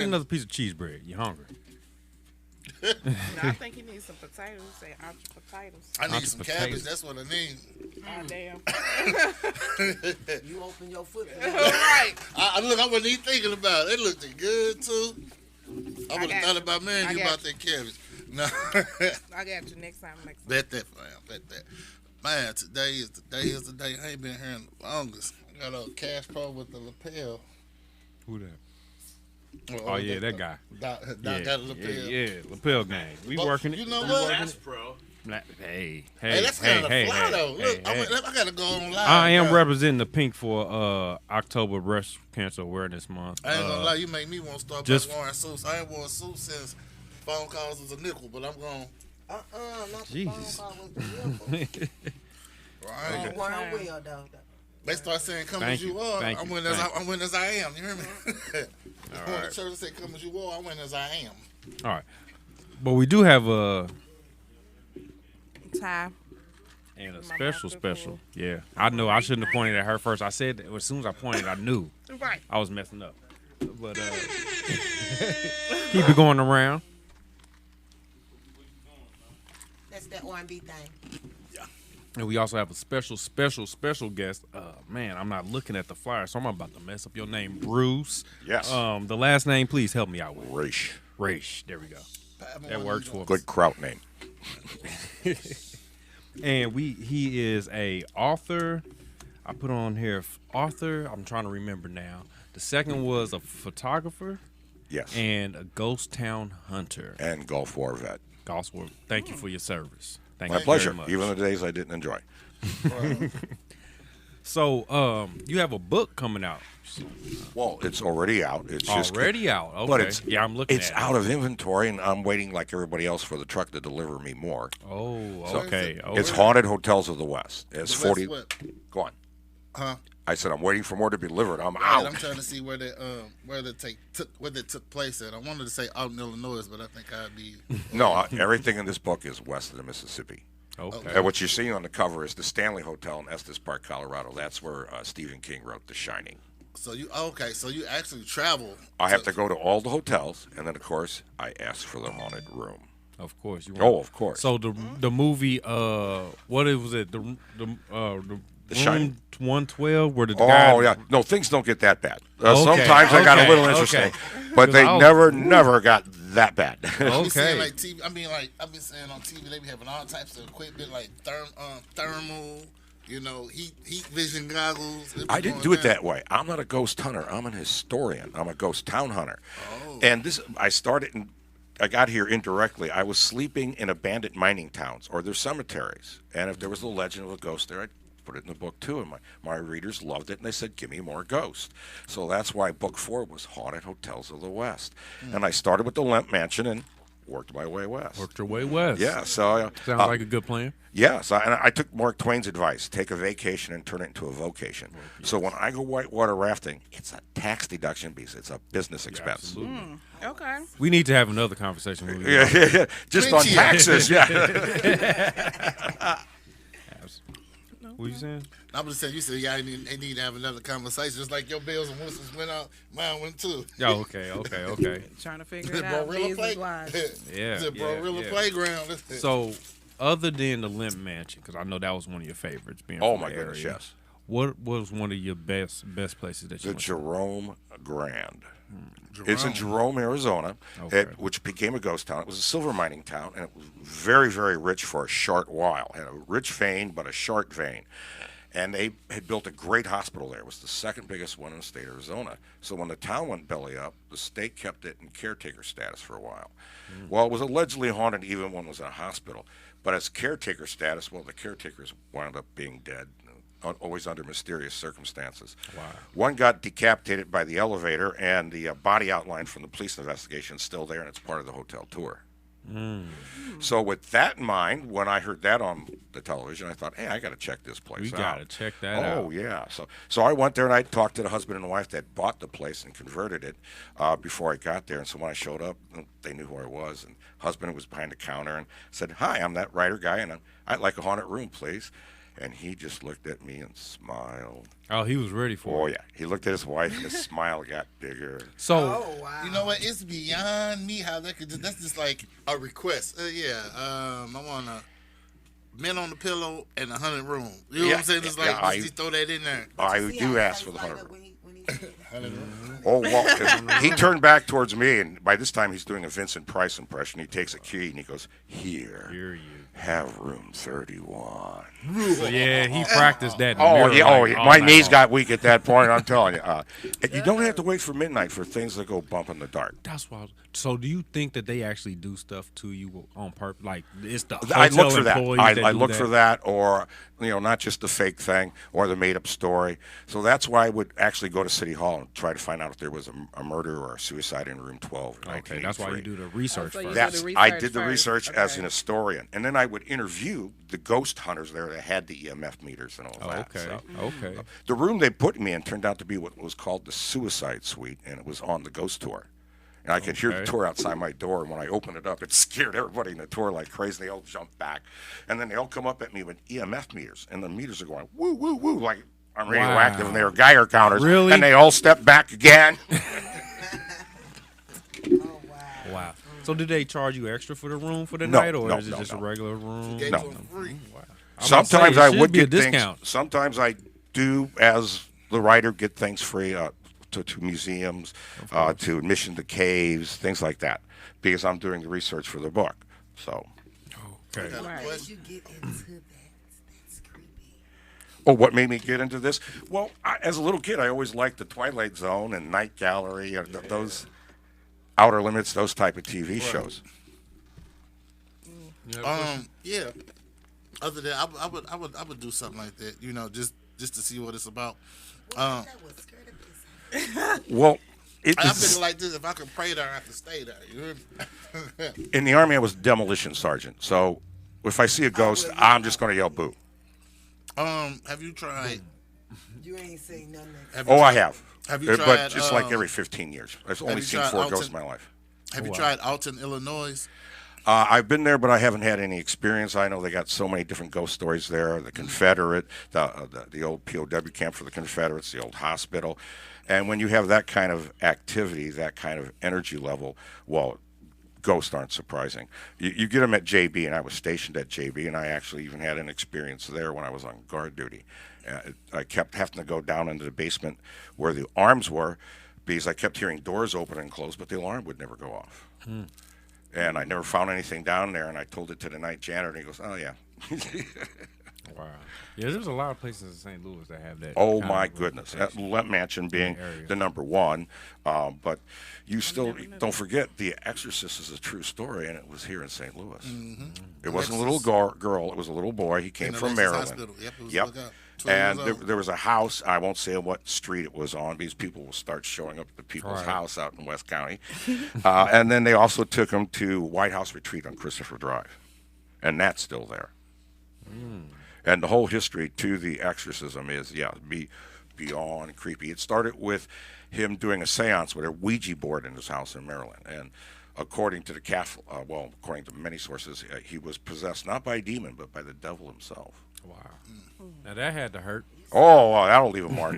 Another piece of cheese bread. You hungry? No, I think he needs some potatoes. Say entre potatoes. I need Entre some potatoes. cabbage. That's what I need. Oh, damn. You open your foot. Right. I wasn't even thinking about it. It looked good too. I would have got thought you. about marrying I you got about that cabbage. No, I got you next time. bet that, fam. Bet that. Man, today is the day. I ain't been here in the longest. I got a cash pro with the lapel. Who that? Oh yeah, that guy. Doc Yeah, got a lapel. yeah, lapel gang. We But working it. You know We what? working That's it. pro. Hey, Hey, that's kind of fly though. Look, hey. I gotta go on live. I am bro. representing the pink for October Breast Cancer Awareness Month. I ain't gonna lie, you make me want to start just- back wearing suits. I ain't worn a suit since phone calls was a nickel, but I'm going. Not the Jesus. phone call was the real phone. Right. One wheel, though. They start saying, "Come Thank as you you, are." thank I'm you, winning as thank I'm winning as I am. You hear me? All When the right. church say, "Come as you are," I'm winning as I am. All right, but we do have a Time. and a My special mouth is special. full. Yeah, I know. I shouldn't have pointed at her first. I said that as soon as I pointed, I knew Right. I was messing up. But keep it going around. That's that R&B thing. And we also have a special guest. Man, I'm not looking at the flyer, so I'm about to mess up your name, Bruce. Yes. The last name, please help me out with. Raish. Raish. There we go. That works for us. Good kraut name. And he is a author. I put on here author. I'm trying to remember now. The second was a photographer Yes. and a ghost town hunter. And Gulf War vet. Ghost War. Thank you for your service. Thank My you pleasure. very much. Even the days I didn't enjoy. So, you have a book coming out. Well, it's already out. It's just Already out. Okay. But it's yeah, I'm looking It's at out of inventory, and I'm waiting like everybody else for the truck to deliver me more. Oh, So okay. It's Haunted Hotels of the West. It's The West 40. what? Go on. Huh? I said I'm waiting for more to be delivered. I'm Right, out. I'm trying to see where they took place at. I wanted to say out in Illinois, but I think I'd be. No, everything in this book is west of the Mississippi. Okay. And what you're seeing on the cover is the Stanley Hotel in Estes Park, Colorado. That's where Stephen King wrote The Shining. So you actually travel. I have to go to all the hotels, and then of course I ask for the haunted room. Of course. You Oh, of course. So the movie, what was it? The Shining. Room 112, where the guy. Oh yeah, no, things don't get that bad. Okay, Sometimes they got a okay, little okay. interesting, but they Because never got that bad. I be saying Okay. like TV. I mean, like I've been saying on TV, they be having all types of equipment like thermal, heat vision goggles. It be I didn't going do it down. that way. I'm not a ghost hunter. I'm an historian. I'm a ghost town hunter. Oh. And I got here indirectly. I was sleeping in abandoned mining towns or their cemeteries. And if there was a legend of a ghost there, I'd put it in the book too. And my readers loved it, and they said, give me more ghosts. So that's why book 4 was Haunted Hotels of the West. And I started with the Lemp Mansion and worked my way west. Worked your way west. Yeah, so Sounds like a good plan. yes, I took Mark Twain's advice: take a vacation and turn it into a vocation. So when I go whitewater rafting, it's a tax deduction because it's a business expense. Absolutely. Okay. We need to have another conversation. With you. Yeah. Just on Plenty. taxes, yeah. What you saying? I'm just saying, you said they need to have another conversation, just like your bells and whistles went out, mine went too. Oh, okay. Trying to figure The it out. Barilla Business wise. Yeah, The Barilla yeah. Playground. So, other than the Limp Mansion, because I know that was one of your favorites. Being Oh from my the goodness, area, yes. What was one of your best places that you The went to? Jerome Grand. It's in Jerome, Arizona, Okay. which became a ghost town. It was a silver mining town, and it was very, very rich for a short while. It had a rich vein, but a short vein. And they had built a great hospital there. It was the second biggest one in the state of Arizona. So when the town went belly up, the state kept it in caretaker status for a while. Well, it was allegedly haunted even when it was in a hospital. But as caretaker status, well, the caretakers wound up being dead, always under mysterious circumstances. Wow. One got decapitated by the elevator, and the body outline from the police investigation is still there, and it's part of the hotel tour. So with that in mind, when I heard that on the television, I thought, hey, I got to check this place We out. got to check that out. Oh, yeah. So I went there, and I talked to the husband and wife that bought the place and converted it before I got there. And so when I showed up, they knew who I was. And husband was behind the counter and said, hi, I'm that writer guy, and I'd like a haunted room, please. And he just looked at me and smiled. Oh, he was ready for Oh, it. yeah. He looked at his wife and his smile got bigger. So, Oh wow. You know what? It's beyond me how that could. That's just like a request. I want a men on the pillow and 100 room. You know what I'm saying? Just like just throw that in there. I See do how ask his for the face light 100 up room. when he said it? Oh, well, he turned back towards me, and by this time he's doing a Vincent Price impression. He takes a key and he goes, here hear you. have room 31. So, yeah, he practiced that. In the Oh, mirror, yeah, like, yeah. all My night knees long. got weak at that point, I'm telling you. You don't have to wait for midnight for things to go bump in the dark. That's why. So, do you think that they actually do stuff to you on purpose? Like, it's the I hotel look for that. employees I do look for that, or not just the fake thing or the made-up story. So that's why I would actually go to City Hall and try to find out if there was a murder or a suicide in room 12. In Okay, that's why you 1983. do the research so you first. do the I research did the first. research as Okay. an historian, and then I would interview the ghost hunters there that had the EMF meters and all Oh, that. okay. So, Okay. the room they put me in turned out to be what was called the suicide suite, and it was on the ghost tour. And I could hear the Okay. tour outside my door, and when I opened it up, it scared everybody in the tour like crazy. They all jumped back, and then they all come up at me with EMF meters, and the meters are going woo woo woo like I'm radioactive, and they were Geiger counters. Really? And they all stepped back again. Oh wow. Wow. So, did they charge you extra for the room for the No, night, or no, is it no, just no. a regular room? Gave No. to him free. Wow. Sometimes I I should would be a get things. discount. Sometimes I do, as the writer, get things free to museums, to admission to caves, things like that, because I'm doing the research for the book. So, Okay. Right. How did you get into that? That's creepy. oh, what made me get into this? Well, as a little kid, I always liked the Twilight Zone and Night Gallery, and those Outer Limits, those type of TV shows. Yeah. Other than I would do something like that. Just to see what it's about. That was scared of this. Well, I feel like this. If I could pray there, I could stay there. You hear me? in the Army, I was demolition sergeant. So, if I see a ghost, I'm just going to yell boo. Have you tried? You ain't saying nothing. I have. Have you But tried? just like every 15 years. I've only you seen tried 4 Alton? ghosts in my life. Have you tried Alton, Illinois? I've been there, but I haven't had any experience. I know they got so many different ghost stories there. The Confederate, the old POW camp for the Confederates, the old hospital. And when you have that kind of activity, that kind of energy level, well, ghosts aren't surprising. You get them at JB, and I was stationed at JB, and I actually even had an experience there when I was on guard duty. I kept having to go down into the basement where the arms were because I kept hearing doors open and close, but the alarm would never go off. And I never found anything down there, and I told it to the night janitor, and he goes, oh, yeah. Wow. Yeah, there's a lot of places in St. Louis that have that. Oh, kind my of goodness. reputation. Let Mansion being area. the number one. But you still don't forget, The Exorcist is a true story, and it was here in St. Louis. It wasn't a little girl. It was a little boy. He came In the from Lexus Maryland. Hospital. Yep, it was Yep. like a 12 And years old. there was a house. I won't say what street it was on because people will start showing up at the people's Right. house out in West County. And then they also took him to White House Retreat on Christopher Drive. And that's still there. And the whole history to the exorcism is, beyond creepy. It started with him doing a seance with a Ouija board in his house in Maryland. And according to according to many sources, he was possessed not by a demon, but by the devil himself. Wow. Now that had to hurt. Oh, well, that'll leave a mark.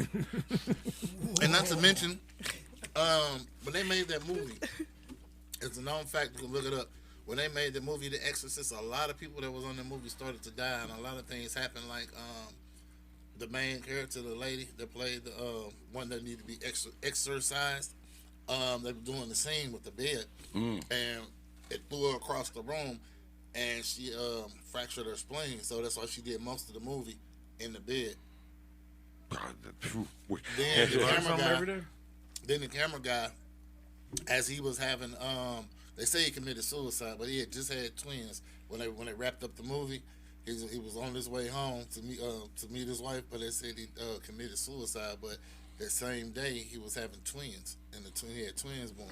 And not to mention, when they made that movie, it's a known fact. You can look it up. When they made the movie The Exorcist, a lot of people that was on the movie started to die, and a lot of things happened. Like the main character, the lady that played the one that needed to be exorcised, they were doing the scene with the bed, and it flew her across the room, and she fractured her spleen. So that's why she did most of the movie in the bed. Then the camera guy, as he was having, they say he committed suicide, but he had just had twins when they wrapped up the movie. He was on his way home to meet his wife, but they said he committed suicide. But that same day he was having twins, and he had twins born.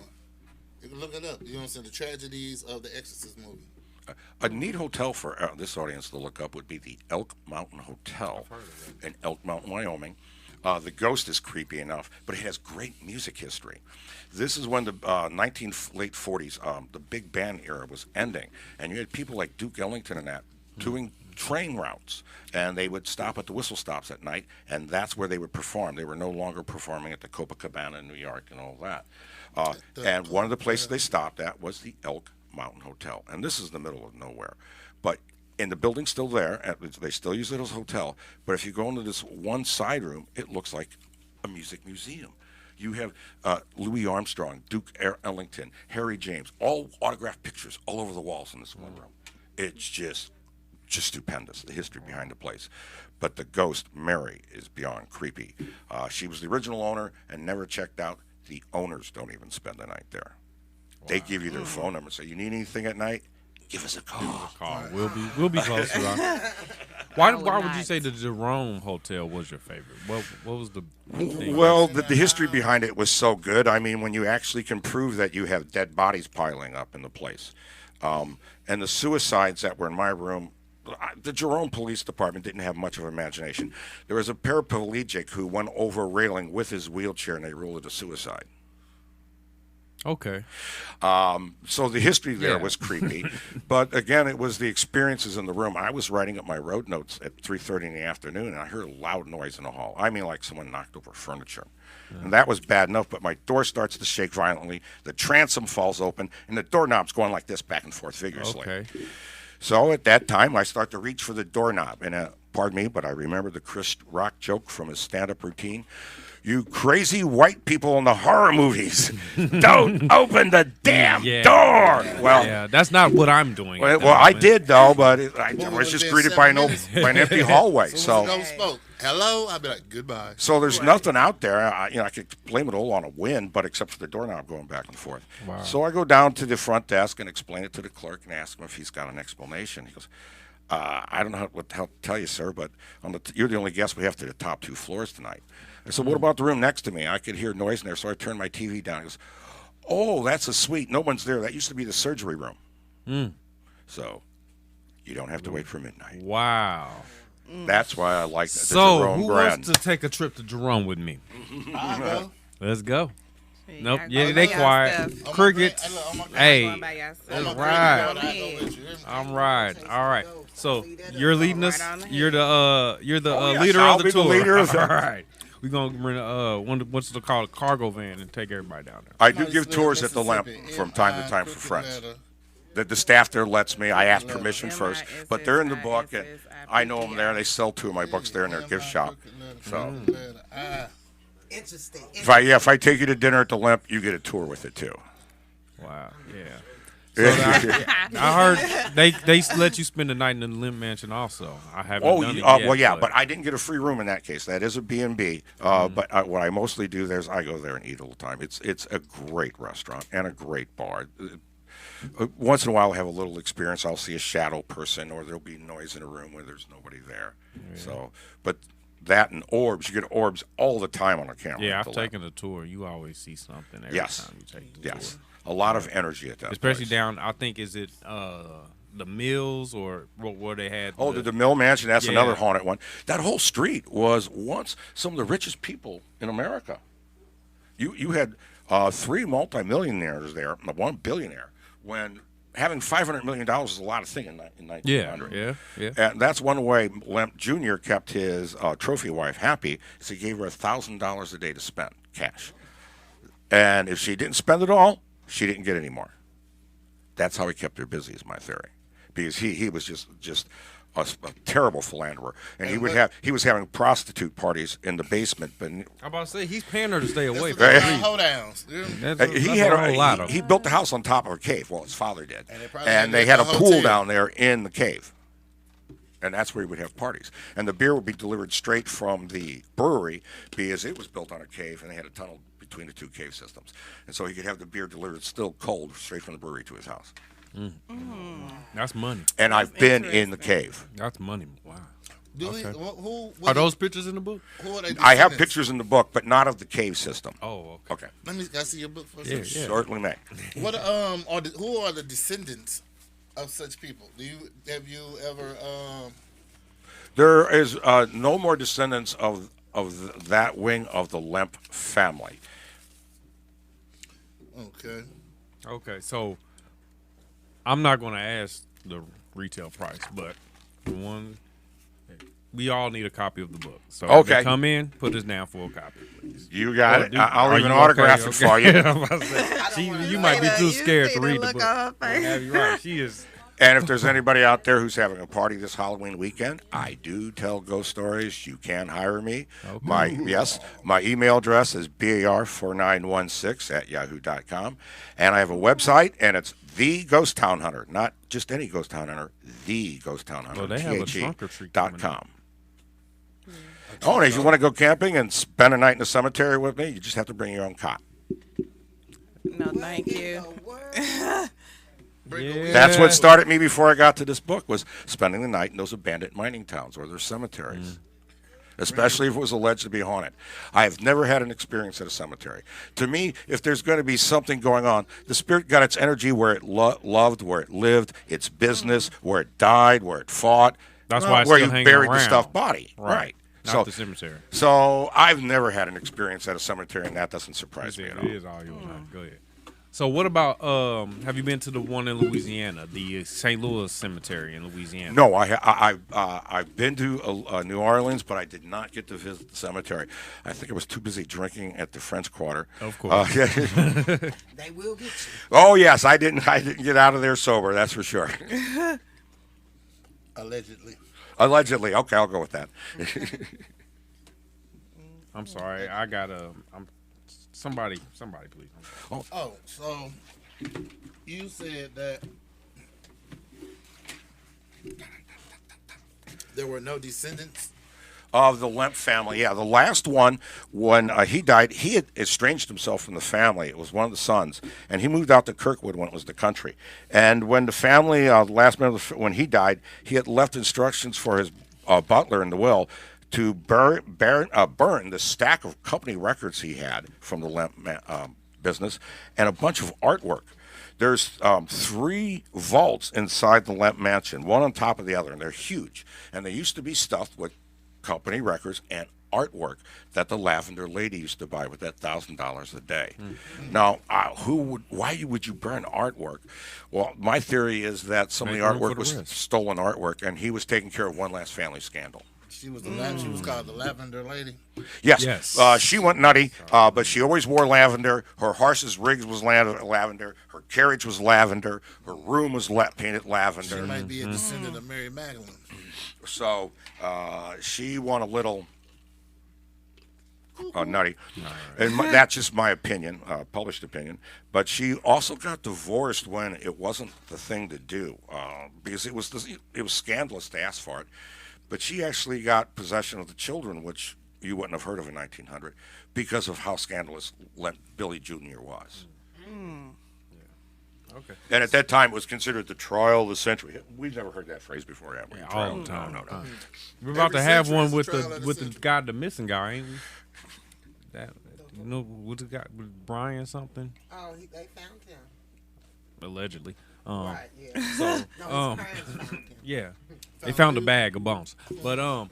You can look it up. You know what I'm saying? The tragedies of the Exorcist movie. A neat hotel for this audience to look up would be the Elk Mountain Hotel in Elk Mountain, Wyoming. The ghost is creepy enough, but it has great music history. This is when the late 40s, the big band era was ending, and you had people like Duke Ellington and that doing train routes, and they would stop at the whistle stops at night, and that's where they would perform. They were no longer performing at the Copacabana in New York and all that. And one of the places they stopped at was the Elk Mountain Hotel, and this is in the middle of nowhere. But and the building's still there, and they still use it as a hotel. But if you go into this one side room, it looks like a music museum. You have Louis Armstrong, Duke Ellington, Harry James, all autographed pictures all over the walls in this one room. It's just stupendous, the history behind the place. But the ghost, Mary, is beyond creepy. She was the original owner and never checked out. The owners don't even spend the night there. Wow. They give you their phone number and say, you need anything at night? Give us a call. We'll be close to that. Why would you say the Jerome Hotel was your favorite? What was the thing? Well, the history behind it was so good. I mean, when you actually can prove that you have dead bodies piling up in the place. And the suicides that were in my room, the Jerome Police Department didn't have much of an imagination. There was a paraplegic who went over a railing with his wheelchair, and they ruled it a suicide. Okay. So the history there was creepy, but again, it was the experiences in the room. I was writing up my road notes at 3:30 in the afternoon, and I heard a loud noise in the hall. I mean, like someone knocked over furniture. And that was bad enough, but my door starts to shake violently. The transom falls open, and the doorknob's going like this back and forth vigorously. Okay. So at that time, I start to reach for the doorknob, and pardon me, but I remember the Chris Rock joke from his stand-up routine. You crazy white people in the horror movies, don't open the damn door. Well, yeah, that's not what I'm doing. Well, I did though, but I was just greeted by an empty hallway. So, spoke. Hello, I'd be like, goodbye. So there's nothing out there. I could blame it all on a wind, but except for the doorknob going back and forth. Wow. So I go down to the front desk and explain it to the clerk and ask him if he's got an explanation. He goes, I don't know what to tell you, sir, but you're the only guest we have to the top 2 floors tonight. I said, what about the room next to me? I could hear noise in there, so I turned my TV down. He goes, oh, that's a suite. No one's there. That used to be the surgery room. So you don't have to wait for midnight. Wow. That's why I like the So Jerome who brand. wants to take a trip to Jerome with me? I'll go. Let's go. See, Nope. I Yeah, go they by quiet. yourself. Crickets. Hey, Going by yourself. that's right. I'm right. All right. So you're leading us. You're the yes, leader I'll of the be the tour. leader of All the- right. We're gonna rent what's it called, a cargo van, and take everybody down there. I do give tours at the Lamp from time to time for friends. The staff there lets me. I ask permission first, but they're in the book, and I know them there. They sell 2 of my books there in their gift shop. So Interesting. if I take you to dinner at the Lamp, you get a tour with it too. Wow. Yeah. So I heard they let you spend the night in the Limp Mansion also. I haven't done it yet. Well, yeah, but I didn't get a free room in that case. That is a B&B. But what I mostly do there is I go there and eat all the time. It's a great restaurant and a great bar. Once in a while, I have a little experience. I'll see a shadow person, or there'll be noise in a room where there's nobody there. Yeah. So, but that and orbs, you get orbs all the time on a camera. Yeah, I've taken a tour. You always see something every time you take the tour. A lot of energy at that Especially place. down, I think, is it the Mills or where they had the Mill Mansion, that's another haunted one. That whole street was once some of the richest people in America. You had 3 multimillionaires there, 1 billionaire, when having $500 million is a lot of thing in 1900. Yeah. And that's one way Lemp Jr. kept his trophy wife happy, is he gave her $1,000 a day to spend, cash. And if she didn't spend it all, she didn't get any more. That's how he kept her busy, is my theory. Because he was just a terrible philanderer. And he was having prostitute parties in the basement. But I'm about to say, he's paying her to stay away from Hold-downs. he built the house on top of a cave. Well, his father did. And they had a pool down there in the cave. And that's where he would have parties. And the beer would be delivered straight from the brewery because it was built on a cave and they had a tunnel between the 2 cave systems. And so he could have the beer delivered still cold straight from the brewery to his house. That's money. And I've been in the cave. That's money. Wow. Are those pictures in the book? I have pictures in the book, but not of the cave system. Oh, okay. Let me see your book for a second. Certainly may. What who are the descendants of such people? Have you ever There is no more descendants of that wing of the Lemp family. Okay, so I'm not going to ask the retail price, but The one. We all need a copy of the book. So Okay. if they come in, put us down for a copy, please. You got it. I'll Are even you autograph okay? it for you. I'm about to say, you might be too scared to read the book. Yeah, you're right. She is. And if there's anybody out there who's having a party this Halloween weekend, I do tell ghost stories. You can hire me. Okay. My email address is bar4916@yahoo.com. And I have a website, and it's The Ghost Town Hunter. Not just any Ghost Town Hunter, The Ghost Town Hunter. Well, they have a trunk or treat coming up. .com. Oh, and if you want to go camping and spend a night in the cemetery with me, you just have to bring your own cot. No, thank you. Yeah. That's what started me before I got to this book, was spending the night in those abandoned mining towns or their cemeteries, especially if it was alleged to be haunted. I have never had an experience at a cemetery. To me, if there's going to be something going on, the spirit got its energy where it loved, where it lived, its business, where it died, where it fought. That's why it's where still you hanging buried the around. stuffed body. Right. Not the cemetery. So I've never had an experience at a cemetery, and that doesn't surprise me at all. It is all yours. Go ahead. So what about have you been to the one in Louisiana, the St. Louis Cemetery in Louisiana? No, I've been to New Orleans, but I did not get to visit the cemetery. I think I was too busy drinking at the French Quarter. Of course. They will get you. Oh yes, I didn't get out of there sober. That's for sure. Allegedly. Allegedly. Okay, I'll go with that. I'm sorry. I got somebody please. Oh, so you said that there were no descendants? Of the Lemp family, yeah. The last one, when he died, he had estranged himself from the family. It was one of the sons, and he moved out to Kirkwood when it was the country. And when the family, last member, when he died, he had left instructions for his butler in the will to burn the stack of company records he had from the Lemp business and a bunch of artwork. There's 3 vaults inside the Lemp mansion, one on top of the other, and they're huge. And they used to be stuffed with company records and artwork that the Lavender Lady used to buy with that $1,000 a day. Now, why would you burn artwork? Well, my theory is that some of the Make room for artwork the was rest. stolen artwork, and he was taking care of one last family scandal. She was she was called the Lavender Lady. Yes. Yes. She went nutty, but she always wore lavender. Her horse's rig was lavender. Her carriage was lavender. Her room was painted She lavender. might be a descendant of Mary Magdalene. So she went a little nutty. And that's just my opinion, published opinion. But she also got divorced when it wasn't the thing to do, because it was scandalous to ask for it. But she actually got possession of the children, which you wouldn't have heard of in 1900, because of how scandalous Billy Jr. was. Okay. And at that time, it was considered the trial of the century. We've never heard that phrase before, have we? Yeah, Trial. all the time. No. We're about Every to have century one is the with trial of the the century. guy, the missing guy, ain't we? That what's the guy with Brian something Oh, they found him. allegedly. Right, yeah. So No, his parents found him. yeah, they found a bag of bones. But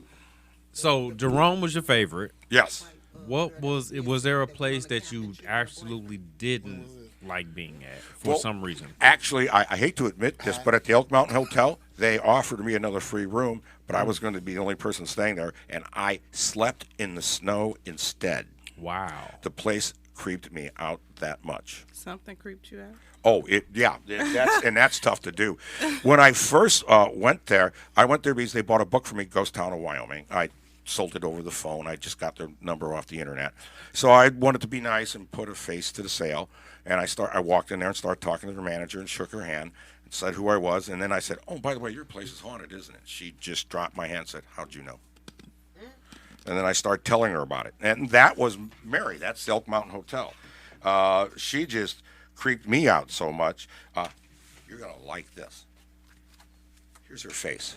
so Jerome was your favorite. Yes. What was there a place that you absolutely didn't like being at for Well, some reason? Actually, I hate to admit this, but at the Elk Mountain Hotel, they offered me another free room, but I was going to be the only person staying there, and I slept in the snow instead. Wow. The place creeped me out that much. Something creeped you out? Oh, that's tough to do. When I first went there, I went there because they bought a book for me, Ghost Town of Wyoming. I sold it over the phone. I just got their number off the internet. So I wanted to be nice and put a face to the sale. And I walked in there and started talking to the manager and shook her hand and said who I was. And then I said, "Oh, by the way, your place is haunted, isn't it?" She just dropped my hand and said, "How'd you know?" And then I started telling her about it. And that was Mary. That's the Elk Mountain Hotel. She just creeped me out so much. You're going to like this. Here's her face.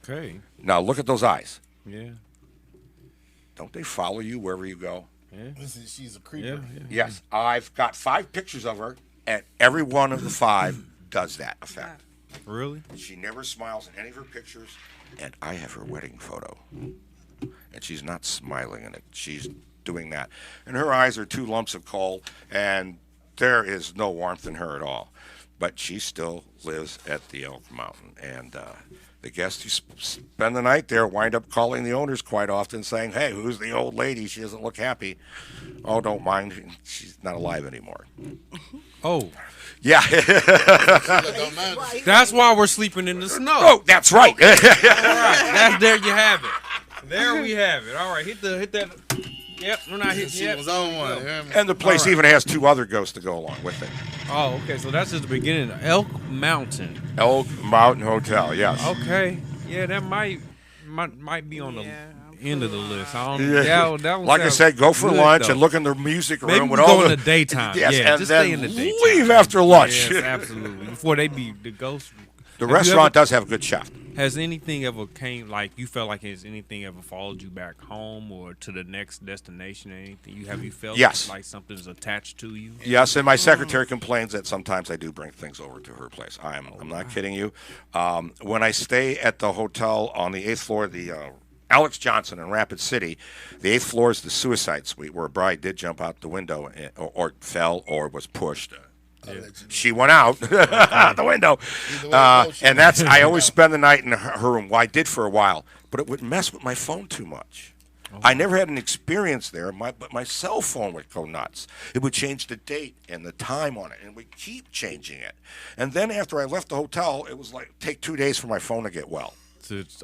Okay. Now look at those eyes. Yeah. Don't they follow you wherever you go? Yeah. She's a creeper. Yeah. Yes. I've got 5 pictures of her, and every one of the 5 does that effect. Really? She never smiles in any of her pictures, and I have her wedding photo. And she's not smiling in it. She's doing that. And her eyes are 2 lumps of coal, and there is no warmth in her at all. but she still lives at the Elk Mountain. And the guests who spend the night there wind up calling the owners quite often, saying, "Hey, who's the old lady? She doesn't look happy." "Oh, don't mind. She's not alive anymore." Oh, Yeah. That don't matter. that's why we're sleeping in the snow. Oh, that's right. All right, that's there you have it. There we have it. All right, hit that. Yep, we're not hitting She yet. was on one. You hear me? And the place even has 2 other ghosts to go along with it. Oh, okay. So that's just the beginning. Elk Mountain. Elk Mountain Hotel, yes. Okay. Yeah, that might be on the Yeah, end of the list. I don't. Yeah. That one Like I sounds said, go for good, lunch though. and look in the music room Maybe with we all go in the the daytime. Yes, yeah, and just then stay in the daytime. leave after lunch. Yes, absolutely. Before they be the ghosts. The Have you restaurant does have a good chef. Has anything ever came like you felt like has anything ever followed you back home or to the next destination or anything? You felt Yes. like something's attached to you? Yes, and my secretary complains that sometimes I do bring things over to her place. I'm not kidding you. When I stay at the hotel on the 8th floor, the Alex Johnson in Rapid City, the 8th floor is the suicide suite where a bride did jump out the window or fell or was pushed. She went out the window, and that's. I always spend the night in her room. Well, I did for a while, but it would mess with my phone too much. I never had an experience there, but my cell phone would go nuts. It would change the date and the time on it, and would keep changing it. And then after I left the hotel, it was like take 2 days for my phone to get well.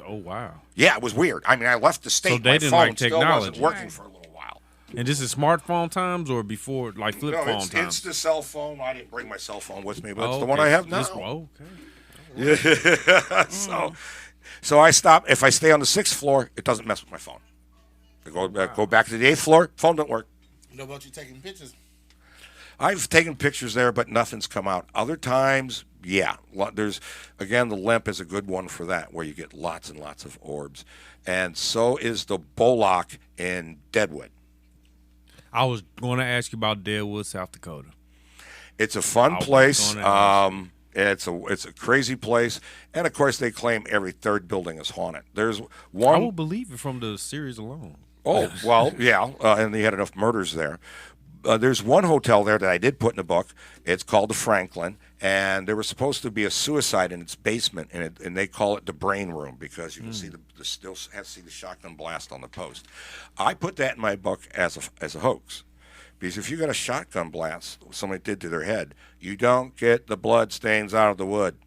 Oh wow! Yeah, it was weird. I mean, I left the state. So they my didn't phone like still wasn't technology. working for a little while. And this is smartphone times or before like flip No, phone it's times? the cell phone. I didn't bring my cell phone with me, but it's Oh, the one okay. I have now. Okay. So I stop. If I stay on the 6th floor, it doesn't mess with my phone. I go back to the 8th floor. Phone don't work. You know about you taking pictures? I've taken pictures there, but nothing's come out. Other times, yeah. There's again the Lemp is a good one for that, where you get lots and lots of orbs, and so is the Bollock in Deadwood. I was going to ask you about Deadwood, South Dakota. It's a fun I was place. gonna ask It's a crazy place, and of course they claim every 3rd building is haunted. There's I one. will believe it from the series alone. Oh, well, yeah, and they had enough murders there. There's one hotel there that I did put in the book. It's called the Franklin, and there was supposed to be a suicide in its basement, and they call it the brain room because you can see still have to see the shotgun blast on the post. I put that in my book as a hoax. Because if you got a shotgun blast, somebody did to their head, you don't get the blood stains out of the wood.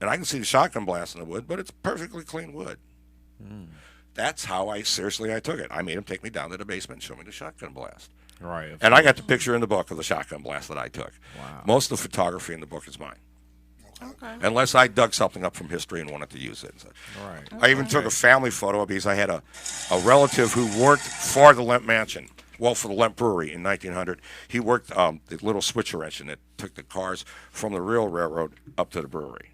And I can see the shotgun blast in the wood, but it's perfectly clean wood. That's how I took it. I made him take me down to the basement and show me the shotgun blast. Right. And I got the picture in the book of the shotgun blast that I took. Wow. Most of the photography in the book is mine. Okay. Unless I dug something up from history and wanted to use it. Right. I even took a family photo because I had a relative who worked for the Lemp Mansion. Well, for the Lemp Brewery in 1900. He worked the little switcher engine that took the cars from the real railroad up to the brewery.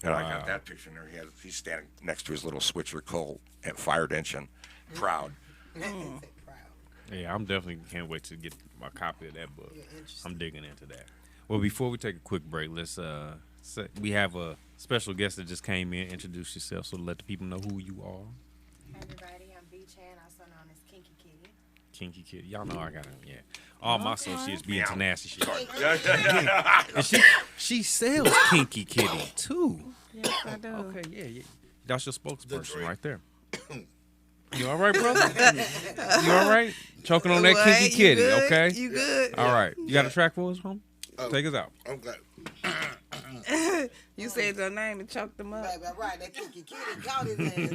And I got that picture in there. He's standing next to his little switcher coal and fired engine, proud. Yeah, I'm definitely can't wait to get my copy of that book. I'm digging into that. Well, before we take a quick break, let's we have a special guest that just came in. Introduce yourself so to let the people know who you are. Hey everybody, I'm B Chan, also known as Kinky Kitty. Kinky Kitty. Y'all know I got him, yeah. All my associates be into nasty shit. Yeah. And she sells Kinky Kitty too. Yes, I do. Okay, yeah. That's your spokesperson right there. You all right, brother? You all right? Choking on that What? Kinky You Kitty, good? okay? You good? All right. You got a track for us, home? Take us out. Okay. You said your name and choked them up. Baby, right, that kinky kitty got his ass.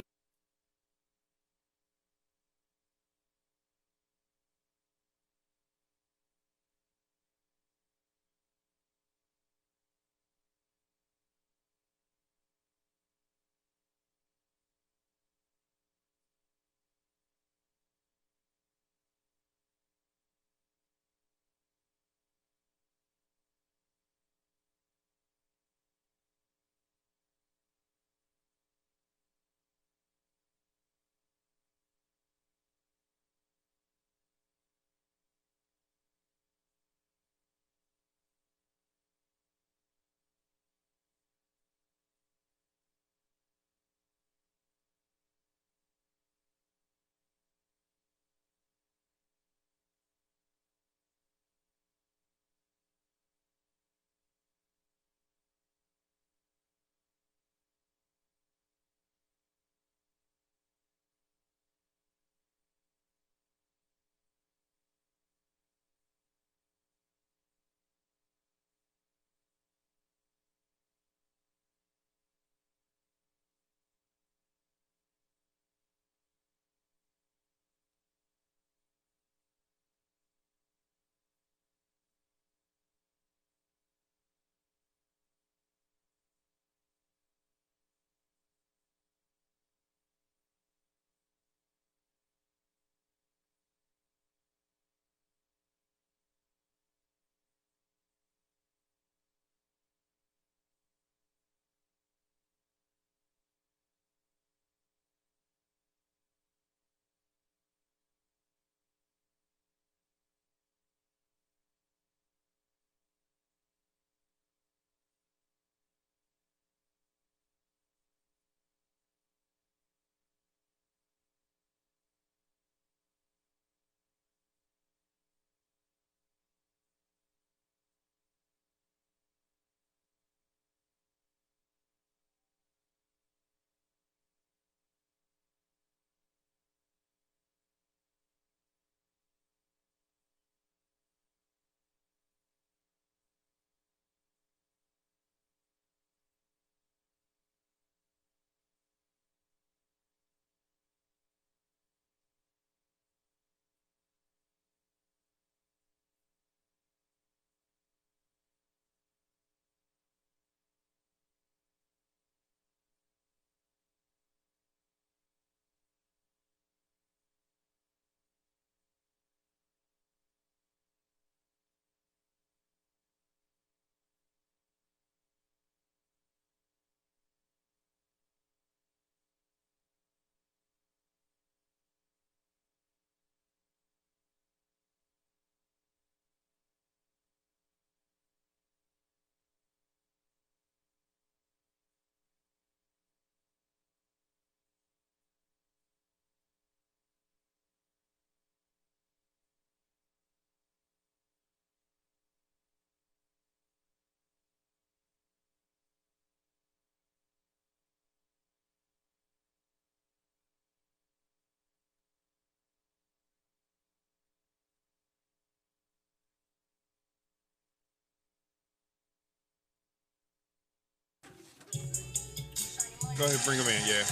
Go ahead, bring them in. Yeah.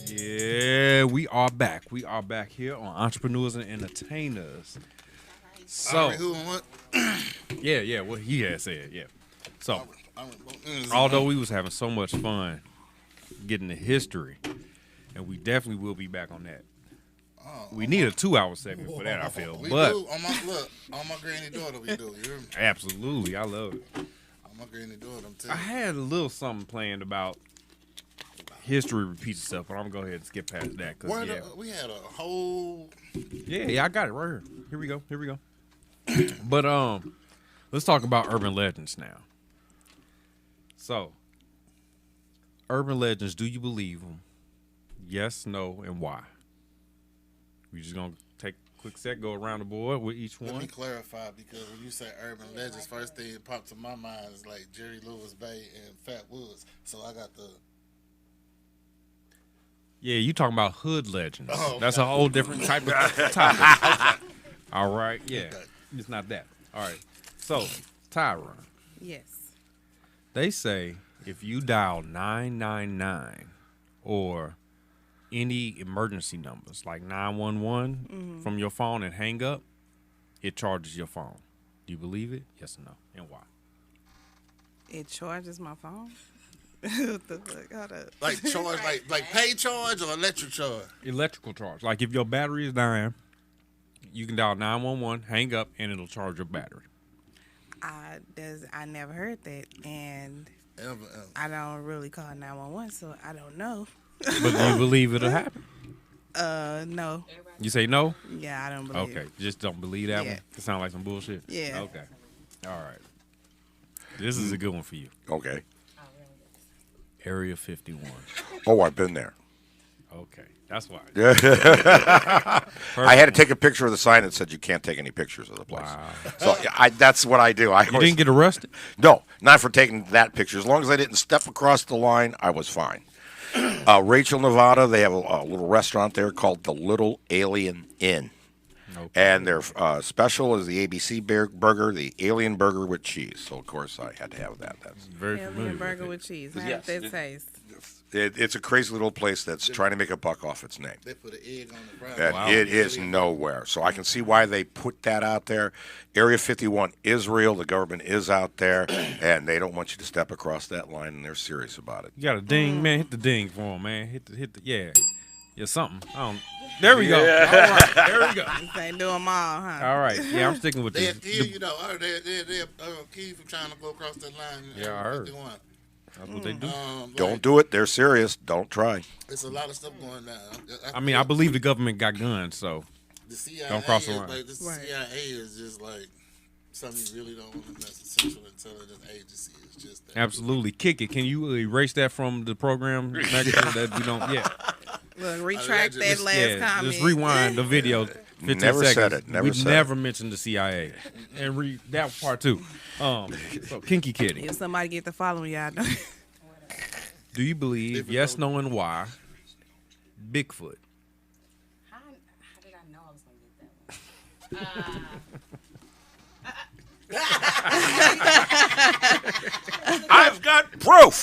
Yeah, we are back. We are back here on Entrepreneurs and Entertainers. So, who and what? yeah, what he had said, yeah. So, although we was having so much fun getting the history, and we definitely will be back on that. We need a 2-hour segment for that, I feel. We but do. On my granny daughter, we do. You hear me? absolutely, I love it. On my granny daughter, I'm I telling you. had a little something planned about history repeats itself, but I'm gonna go ahead and skip past that. Cause, We had a whole. yeah, I got it right here. Here we go. But let's talk about urban legends now. So, urban legends, do you believe them? Yes, no, and why? We just gonna take a quick sec, go around the board with each Let one. me clarify, because when you say urban legends, first thing that popped to my mind is like Jerry Lewis Bay and Fat Woods. So I got the. Yeah, you talking about hood legends. Oh, That's okay. a whole different type of topic. All right, yeah. It's not that. All right. So, Tyron, Yes. they say if you dial 999 or any emergency numbers like 911 from your phone and hang up, it charges your phone. Do you believe it? Yes or no? And why? It charges my phone. What the fuck? Hold up. Like charge, like pay charge or electric charge? Electrical charge. Like if your battery is dying, you can dial 911, hang up, and it'll charge your battery. I never heard that, and Ever. I don't really call 911, so I don't know. But do you believe it'll happen? No. You say no? Yeah, I don't believe. Okay, just don't believe that Yeah. one. It sounds like some bullshit. Yeah. Okay. All right. This is a good one for you. Okay. Area 51. Oh, I've been there. Okay, that's why. I had to take a picture of the sign that said you can't take any pictures of the place. Wow. So that's what I do. You didn't get arrested? No, not for taking that picture. As long as I didn't step across the line, I was fine. Rachel, Nevada, they have a little restaurant there called the Little Alien Inn. Okay. And their special is the ABC burger, the alien burger with cheese. So, of course, I had to have that. That's Very familiar Alien with burger it. with cheese. How Yes, did that taste? it's a crazy little place that's trying to make a buck off its name. They put an egg on the fries. And Wow. it is nowhere. So I can see why they put that out there. Area 51 is real. The government is out there, and they don't want you to step across that line, and they're serious about it. You got a ding, man. Hit the ding for him, man. Hit the yeah. Yeah, something. There we go. All right. There we go. This ain't doing them all, huh? All right. Yeah, I'm sticking with They this. kill you though. They kill you for trying to go across that line. Yeah, I heard. 51. That's what they do. Don't do it. They're serious. Don't try. It's a lot of stuff going down. I mean, I believe the government got guns, so the CIA Don't cross the is line. like this Right. CIA is just like something you really don't want to mess with. Central Intelligence Agency is just that. absolutely. Kick it. Can you erase that from the program next time that we don't? Yeah. Look, retract that just- last Yeah. comment. Just rewind the video. 15 Never seconds. said it. Never we said never mentioned the CIA. And read that part too. So Kinky Kitty. If somebody get to follow me, y'all know. Do you believe yes, no, and why? Bigfoot. How did I know I was going to get that one? I've got proof.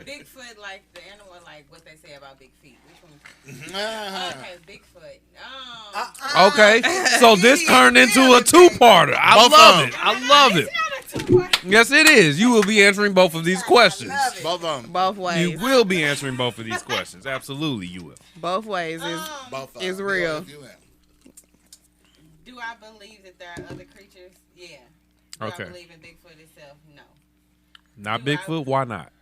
Bigfoot, like the animal, like what they say about big feet. Which one? Uh-huh. Okay, Bigfoot. Okay, so this turned into a two-parter. I Both love of it. I love it. Yes, it is. You will be answering both of these questions. Both of them. Both You ways. will be answering both of these questions. Absolutely, you will. Both ways is Both of It's them. real. If you ain't. Do I believe that there are other creatures? Yeah. Do Okay. I believe in Bigfoot itself? No. Not Do I- Bigfoot. Why not?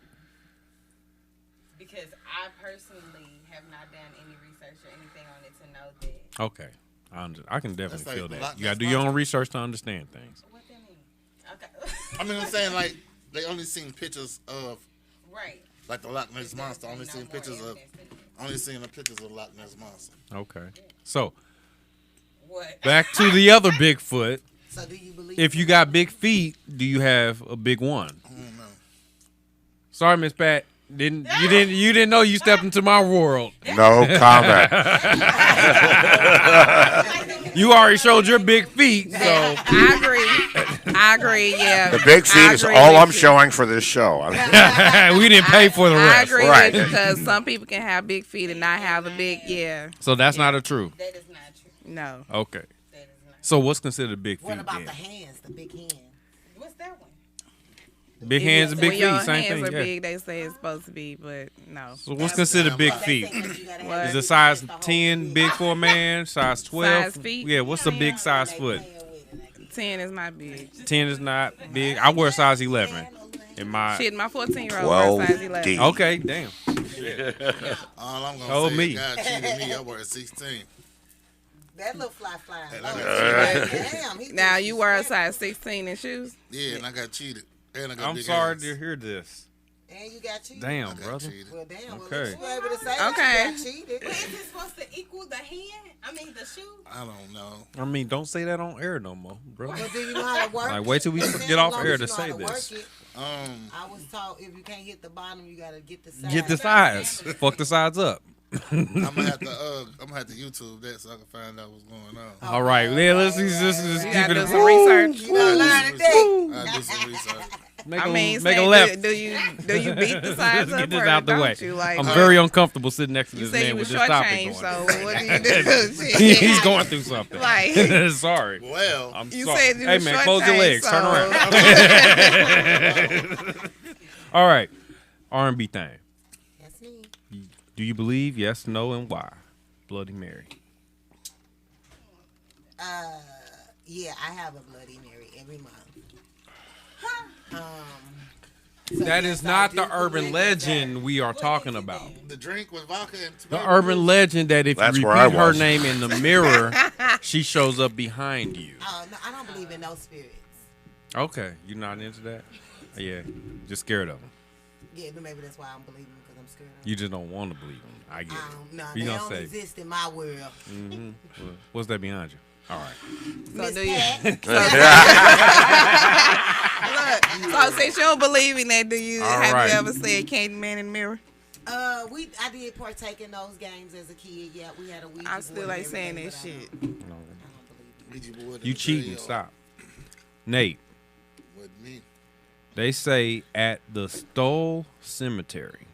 Because I personally have not done any research or anything on it to know that. Okay, I can definitely That's like feel a that. lot- You gotta do that's your not- own research to understand things. What that mean? Okay. I mean, I'm saying like they only seen pictures of Right. like the Loch Ness monster. There's Only no seen more pictures of evidence to this. only seen the pictures of Loch Ness monster. Okay, so What? back to the other Bigfoot. So do you believe? If you got big feet, do you have a big one? I don't know. Sorry, Miss Pat. You didn't know you stepped into my world. No comment. You already showed your big feet, so I agree. I agree. Yeah, The big feet is all I'm showing for this show. We didn't pay for the I rest. agree Right. with you because some people can have big feet and not have the big. Yeah. So that's not a true. That is not true. No. Okay. That is not. So what's considered big feet? What about then? the hands, the big hands? What's that one? Big hands and big When your feet, same hands thing. are Yeah. big, they say it's supposed to be, but no. So what's considered big feet? What? Is it size 10 big for a man? Size 12? Size feet? Yeah, what's a big size foot? 10 is not big. 10 is not big. I wear size 11 in my. Shit, my 14-year-old 12 wears size 11. D. Okay, damn. All I'm gonna Oh, say me. is God cheated me. I wear 16. That little fly. And Oh, I got damn. Now you wear a size 16 in shoes? Yeah, and I got cheated. And I got I'm big sorry hands. to hear this. And you got cheated. Damn, I got brother. cheated. Well, damn. Well, Okay. you be able to say Okay. that you got cheated. But is it supposed to equal the hand? I mean, the shoe? I don't know. I mean, don't say that on air no more, bro. But do you know how to work Like, it? wait till we As get off long air as to you know say how this. work it. I was taught if you can't hit the bottom, you gotta get the side. Get the sides. Fuck the sides up. I'm gonna have to YouTube that so I can find out what's going on. All right, yeah, let's just You keep gotta do it. some research. You gotta learn today. I'll do some research. Make I a, mean, make a say, left. do you beat the size Let's up get this or out the don't way. you? Like, I'm very uncomfortable sitting next to you this say man you with was this topic shortchanged, going. so what do you do? He's going through something. Like, Sorry. Well, I'm you sorry. said you Hey was man, close your legs. shortchanged, Turn around. All right, R&B thing. That's me. Do you believe? Yes, no, and why? Bloody Mary. Yeah, I have a Bloody Mary every month. So That yes, is I not do the believe urban in legend we are talking about. the drink with vodka and The tomato urban legend that if That's you where I repeat her was. name in the mirror, she shows up behind you. that. No, I don't believe in no spirits. Okay, you're not into that? Yeah, just scared of them. Yeah, but maybe that's why I'm believing because I'm scared of You just don't want to believe them. I get it. No, You they gonna don't say? exist in my world. Well, what's that behind you? All right. So Miss do you? Pat, Look, so since you don't believe in that, do you All have right. you ever said Candyman in the mirror? I did partake in those games as a kid. Yeah, we had a Ouija I still board ain't and saying everything, that but shit. I don't believe Ouija board in You the cheating. video Stop. Nate, with me. they say at the Stoll Cemetery,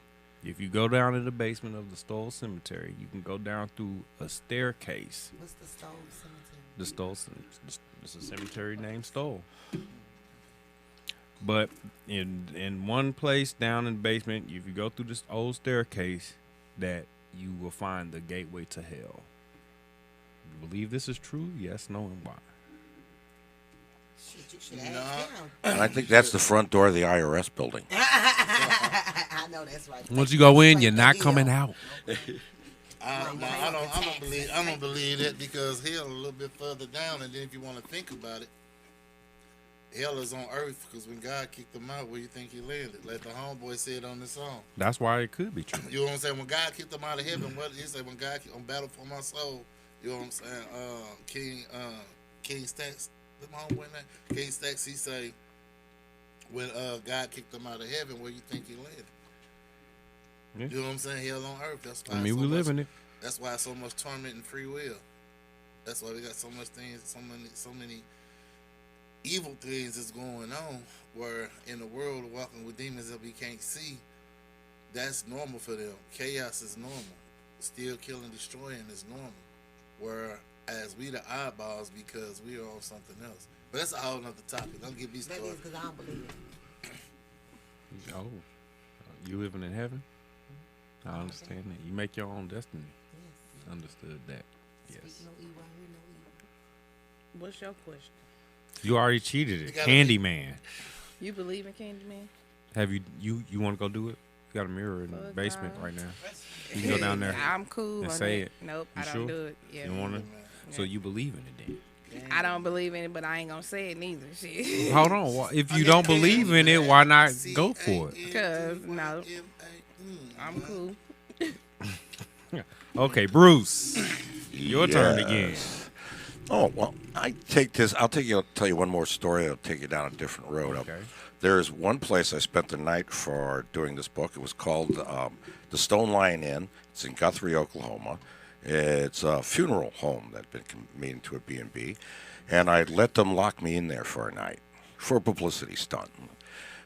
if you go down in the basement of the Stoll Cemetery, you can go down through a staircase. it. What's the Stone Cemetery? The Stoll, it's a cemetery named Stoll. But in one place down in the basement, if you go through this old staircase, that you will find the gateway to hell. You believe this is true? Yes, no, and why? Shit, you should No. ask them. And I think that's the front door of the IRS building. I know that's right. Once you go in, you're not coming out. I don't believe that because hell a little bit further down, and then if you want to think about it, hell is on earth because when God kicked him out, where you think he landed? Like the homeboy said on the song. That's why it could be true. You know what I'm saying? When God kicked him out of heaven, what he said? When God on battle for my soul, you know what I'm saying? King Stacks, the homeboy name, King Stacks. He say when God kicked him out of heaven, where you think he landed? Yeah. You know what I'm saying? Hell on earth. That's why. I mean, so we much- live in it. That's why so much torment and free will. That's why we got so much things, so many evil things that's going on. Where in the world of walking with demons that we can't see, that's normal for them. Chaos is normal. Still killing, destroying is normal. Whereas we the eyeballs because we are on something else. But that's a whole nother topic. Don't get me Maybe started. it's because I don't believe it. Oh, you living in heaven? I understand that. You make your own destiny. Yes. Understood that. Speak Yes. no evil, I hear no evil. What's your question? You already cheated You it. gotta Candyman. You believe in Candyman? Have you want to go do it? You got a mirror in the Fuck basement no. right now. You can go down there. I'm cool. and on say that. it. Nope, You I don't sure? do it. Yeah. You want to? So you believe in it then? I don't believe in it, but I ain't gonna say it neither. Shit. Hold on. If you don't believe in it, why not go for it? Because, no. I'm cool. Okay, Bruce. Your turn again. Oh, well, I'll tell you one more story. I'll take you down a different road. Okay. There's one place I spent the night for doing this book. It was called the Stone Lion Inn. It's in Guthrie, Oklahoma. It's a funeral home that had been made into a B&B. And I let them lock me in there for a night. for a publicity stunt.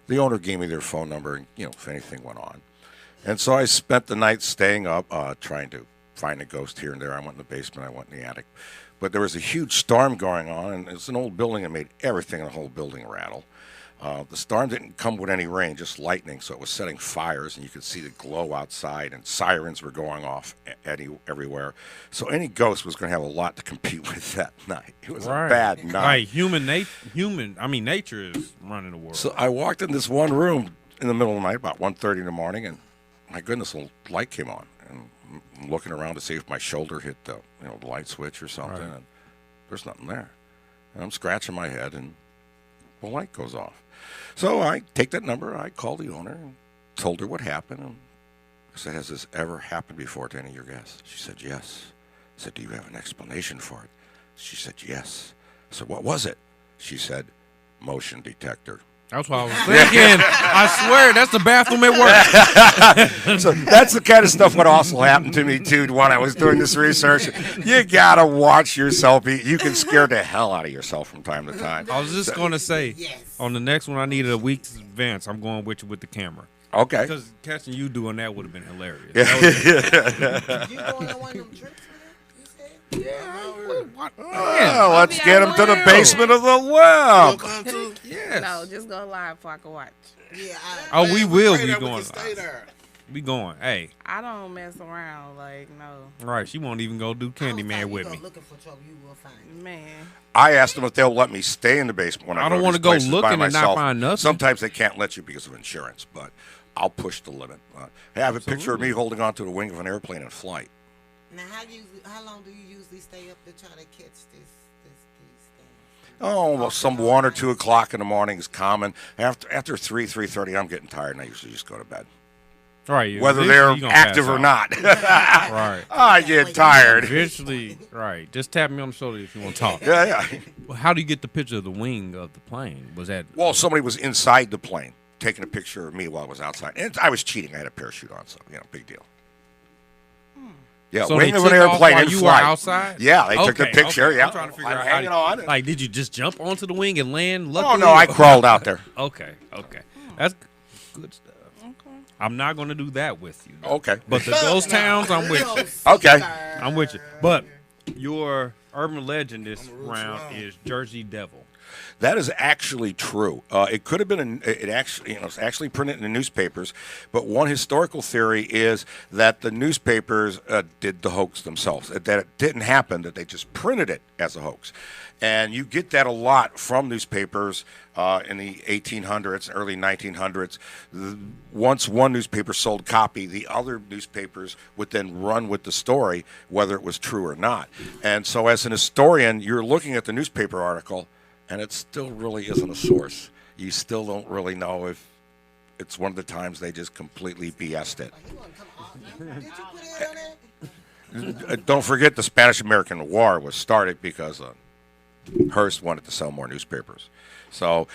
The owner gave me their phone number, and if anything went on. And so I spent the night staying up, trying to find a ghost here and there. I went in the basement, I went in the attic. But there was a huge storm going on, and it's an old building that made everything in the whole building rattle. The storm didn't come with any rain, just lightning, so it was setting fires, and you could see the glow outside, and sirens were going off everywhere. So any ghost was going to have a lot to compete with that night. It was a bad night. Like nature is running the world. So I walked in this one room in the middle of the night, about 1:30 in the morning, and my goodness, a light came on. And I'm looking around to see if my shoulder hit the light switch or something, and there's nothing there. And I'm scratching my head, and the light goes off. So I take that number, I call the owner, and told her what happened. And I said, has this ever happened before to any of your guests? She said, yes. I said, do you have an explanation for it? She said, yes. I said, what was it? She said, motion detector. That's what I was thinking. I swear, that's the bathroom at work. So that's the kind of stuff what also happened to me, too, when I was doing this research. You got to watch yourself. You can scare the hell out of yourself from time to time. I was just going to say, on the next one, I needed a week's advance. I'm going with you with the camera. Okay. Because catching you doing that would have been hilarious. You going on one of them trips? Let's get him to the basement of the well. Yes. No, just go live so I can watch. Yeah. We will be going. We stay there. We going. Hey. I don't mess around. Like, no. Right. She won't even go do Candyman with me. Looking for trouble, you will find it. Man. I asked them if they'll let me stay in the basement when I don't want to go looking and not find nothing. Sometimes they can't let you because of insurance, but I'll push the limit. I have a picture of me holding onto the wing of an airplane in flight. Now, how long do you usually stay up to try to catch these things? Oh, well, some 1 or 2 o'clock in the morning is common. After 3:30, I'm getting tired, and I usually just go to bed. Right. Whether they're active or not. Right. I get tired. Eventually, right. Just tap me on the shoulder if you want to talk. Yeah. Well, how do you get the picture of the wing of the plane? Was that? Well, somebody was inside the plane taking a picture of me while I was outside. And I was cheating. I had a parachute on, so, big deal. Yeah, so wing of an airplane in you flight. were outside? Yeah, they took the picture. Okay. Yeah, I'm trying to figure out hanging on. Like, did you just jump onto the wing and land? Oh no, I crawled out there. Okay, that's good stuff. Okay. I'm not going to do that with you. Okay, but the ghost towns, I'm with you. Okay, I'm with you. But your urban legend this round is Jersey Devil. That is actually true. It could have been. It's actually printed in the newspapers. But one historical theory is that the newspapers did the hoax themselves. That it didn't happen. That they just printed it as a hoax. And you get that a lot from newspapers in the 1800s, early 1900s. Once one newspaper sold a copy, the other newspapers would then run with the story, whether it was true or not. And so, as an historian, you're looking at the newspaper article. And it still really isn't a source. You still don't really know if it's one of the times they just completely BS'd it. Don't forget the Spanish-American War was started because Hearst wanted to sell more newspapers. So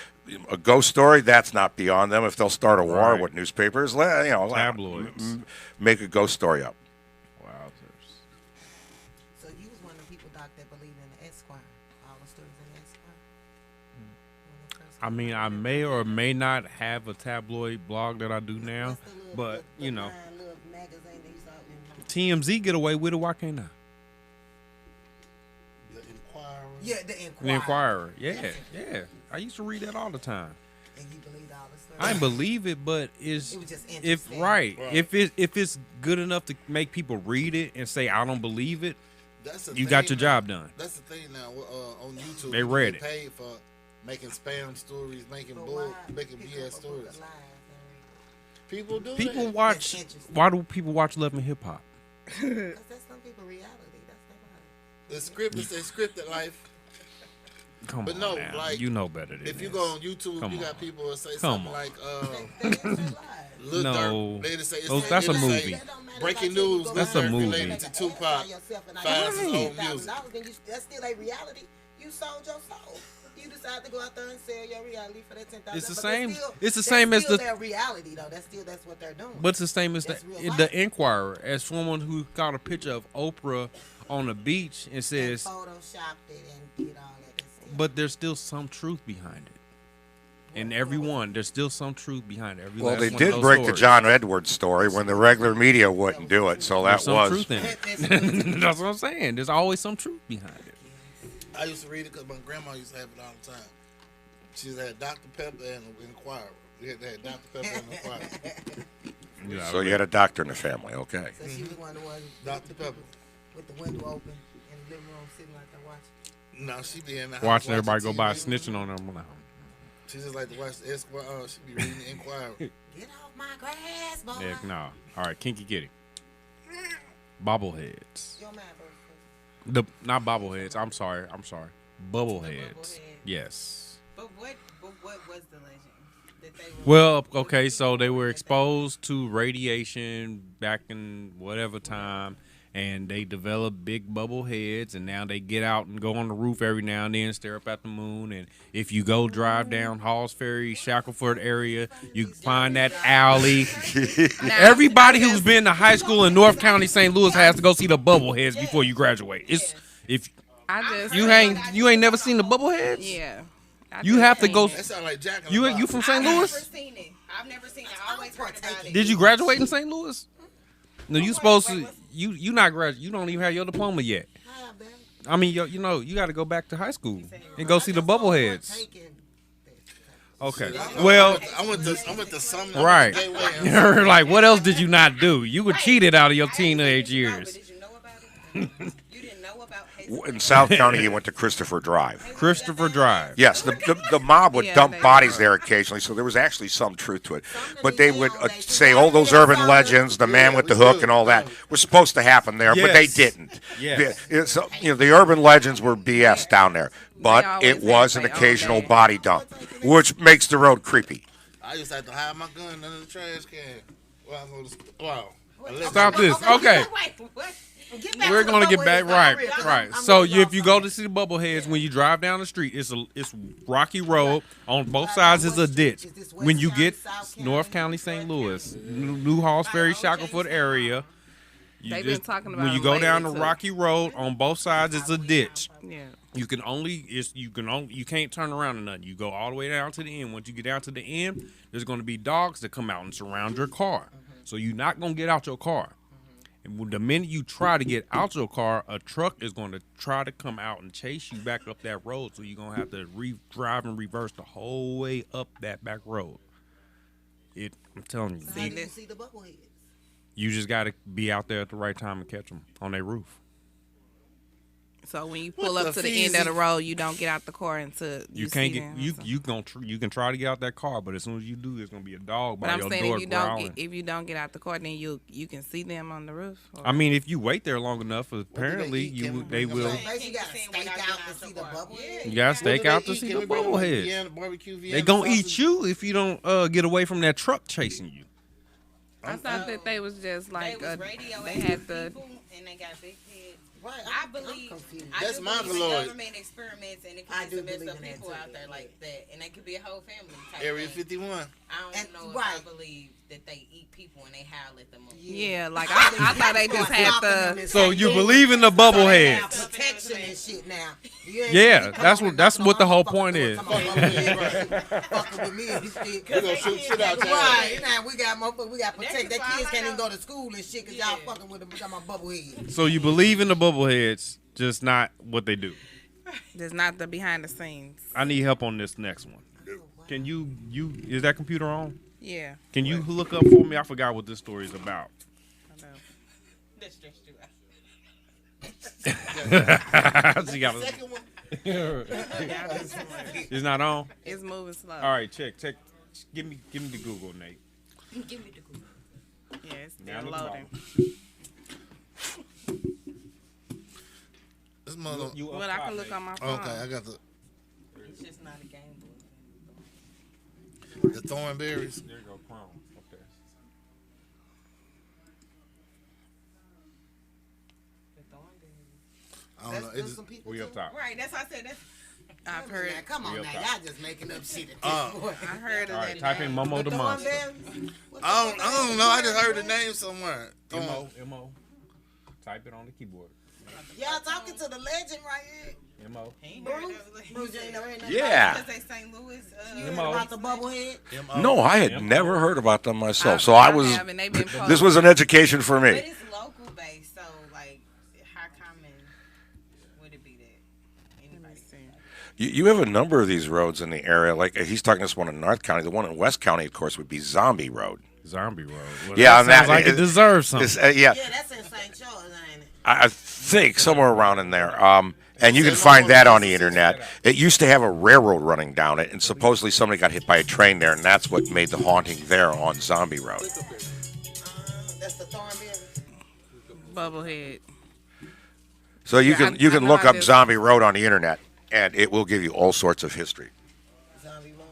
a ghost story, that's not beyond them. If they'll start a war with newspapers, tabloids, make a ghost story up. So you was one of the people, Doc, that believed in the Esquire, all the stories in the Esquire. I mean, I may or may not have a tabloid blog that I do now, but TMZ get away with it. Why can't I? The Inquirer. Yeah, the Inquirer. The Inquirer. Yeah. I used to read that all the time. And you believed all the stories? I didn't believe it, but it was just interesting. If it's good enough to make people read it and say I don't believe it, got your job done. That's the thing now. On YouTube, they read it. Paid for making spam stories, making BS stories. People do. People watch. Why do people watch Love and Hip Hop? Because that's some people reality. That's their life. The scripted life. Come on, no, now. Like you know better than if this. you go on YouTube, you got people that say something like, no, that's a movie. Breaking news. That's a movie. Related to Tupac finds his own music. That's still a reality. You sold your soul. You decide to go out there and sell your reality for that $10,000. It's the same. It's the same as the their reality though. That's what they're doing. But it's the same as the Inquirer. As someone who got a picture of Oprah on the beach and says, photoshopped it and did all that. But there's still some truth behind it. And every one, there's still some truth behind every Well, last they one of did those break the stories. John Edwards story when the regular media wouldn't do it, so that There's some was. truth in it. That's what I'm saying. There's always some truth behind it. I used to read it because my grandma used to have it all the time. She had Dr. Pepper and an Inquirer. We had to have Dr. Pepper and an Inquirer. So you had a doctor in the family, okay. So she was one of the ones Dr. Pepper. with the window open in the living room, sitting like that watching. No, she be in the house Watching everybody go TV. by snitching on them. She just like to watch the Esquire. She be reading the Inquirer. Get off my grass, boy. Heck no. All right, Kinky Kitty. Bobbleheads. Your man, bro. Not bobbleheads. I'm sorry. Bubbleheads. Bubbleheads. Yes. But what was the legend? That they were Well, okay, so they were exposed to radiation back in whatever time, and they developed big bubble heads, and now they get out and go on the roof every now and then, stare up at the moon. And if you go drive down Halls Ferry, Shackleford area, you find that alley. Everybody who's been to high school in North County, St. Louis, has to go see the bubble heads before you graduate. It's if I just you ain't never seen the bubble heads. Yeah. I You just have to seen go. it. That sound like Jack in the You Box. from St. I've never Louis? seen it. I've never seen it. I always heard about it. Did you graduate in St. Louis? No, you supposed to. You not graduate. You don't even have your diploma yet. I mean, you got to go back to high school and go see the bubble heads. Okay. Well, I went to some. right. Gateway and- You're like, what else did you not do? You were cheated out of your teenage years. Did you know about it? You didn't know about Hazel? In South County, you went to Christopher Drive. Christopher Drive. Yes, the mob would Yeah, dump they bodies were. there occasionally, so there was actually some truth to it. But they would say, oh, those urban legends, the man with the hook and all that, was supposed to happen there, but they Yes. didn't. Yes. The urban legends were BS down there, but always it was an have their own occasional day. body dump, which makes the road creepy. I used to have to hide my gun under the trash can. Well, I was wow. Stop this. Okay. Wait, what? We're gonna get back right. So if you go to see the bubbleheads, when you drive down the street, it's rocky road. On both sides is a ditch. When you get North County, St. Louis, New Halls Ferry, Shackleford area, They've been talking about when you them go down the lately, too. rocky road, on both sides is a ditch. Yeah. You can't turn around or nothing. You go all the way down to the end. Once you get down to the end, there's going to be dogs that come out and surround your car. So you're not going to get out your car. And the minute you try to get out your car, a truck is going to try to come out and chase you back up that road. So you're going to have to drive and reverse the whole way up that back road. I'm telling you, How did you see the bubbleheads? you just got to be out there at the right time and catch them on their roof. So when you pull What up the to the end of the feezy? road, you don't get out the car until You see can't get them. you can try to get out that car, but as soon as you do, there's gonna be a dog But by I'm your saying door if you growling. don't get out the car, then you can see them on the roof. Or- I mean, if you wait there long enough, apparently eat? Can we they bring them will. back? First you gotta stake out to see the bubbleheads. You gotta stake out to What do see they the eat? Can we bring them bubbleheads. Vienna barbecue? They Vienna gonna eat sausage? you if you don't get away from that truck chasing you. I thought that they was just They like was radio they had the people and they got big heads. Right, I I'm believe confused. I That's do believe in mongoloid. government experiments and it I can do be some messed believe up in that people too. out there like that, and they could be a whole family. Type Area thing. 51. I don't And- know if right. I believe that they eat people and they howl at them. yeah. Like I thought they just had the. So you believe in the bubbleheads? protection and shit now. Yeah, that's what the whole point is. Fucking with me and shit. We gonna shoot shit out there. Right, now we got motherfuckers, we got protect. Their That's why kids I can't even know. go to school and shit because y'all fucking with them. We got my bubblehead. So you believe in the bubbleheads, just not what they do. There's not the behind the scenes. I need help on this next one. Can you is that computer on? Yeah. Can you look up for me? I forgot what this story is about. I know. That's stressed you out. She got a- Second one. It's not on. It's moving slow. All right, check. Give me the Google, Nate. Give me the Google. Yeah, it's Down still at the loading. This mother. You up But I top, can look Nate. on my phone. Okay, I got It's just not a game the thornberries. There you go, Chrome. Okay. I don't know. It just, some people We up top. Right, that's why I said that's. I've heard. Now, come on We now, up top. y'all just making up shit at this point. I heard of All right, that. type in Momo the Monster. I don't know. I just heard the name somewhere. M-O. Type it on the keyboard. Y'all talking to the legend right here. M.O. He ain't never- Bruce, you ain't never heard nothing Yeah. Because they St. Louis. You heard about the bubblehead? No, I had never heard about them myself. So I I was. have, and they been This was an education for But me. it's local based, so like, how common would it be that anybody? You have a number of these roads in the area. Like he's talking this one in North County. The one in West County, of course, would be Zombie Road. Zombie Road. Well, Yeah, that sounds like it deserves something. Yeah, Yeah, that's in St. Charles, ain't it? I think somewhere around in there. And you can find that on the internet. It used to have a railroad running down it, and supposedly somebody got hit by a train there, and that's what made the haunting there on Zombie Road. That's the Thornberry. Bubblehead. So you Yeah, can I know look how up it is. Zombie Road on the internet, and it will give you all sorts of history. Zombie Road.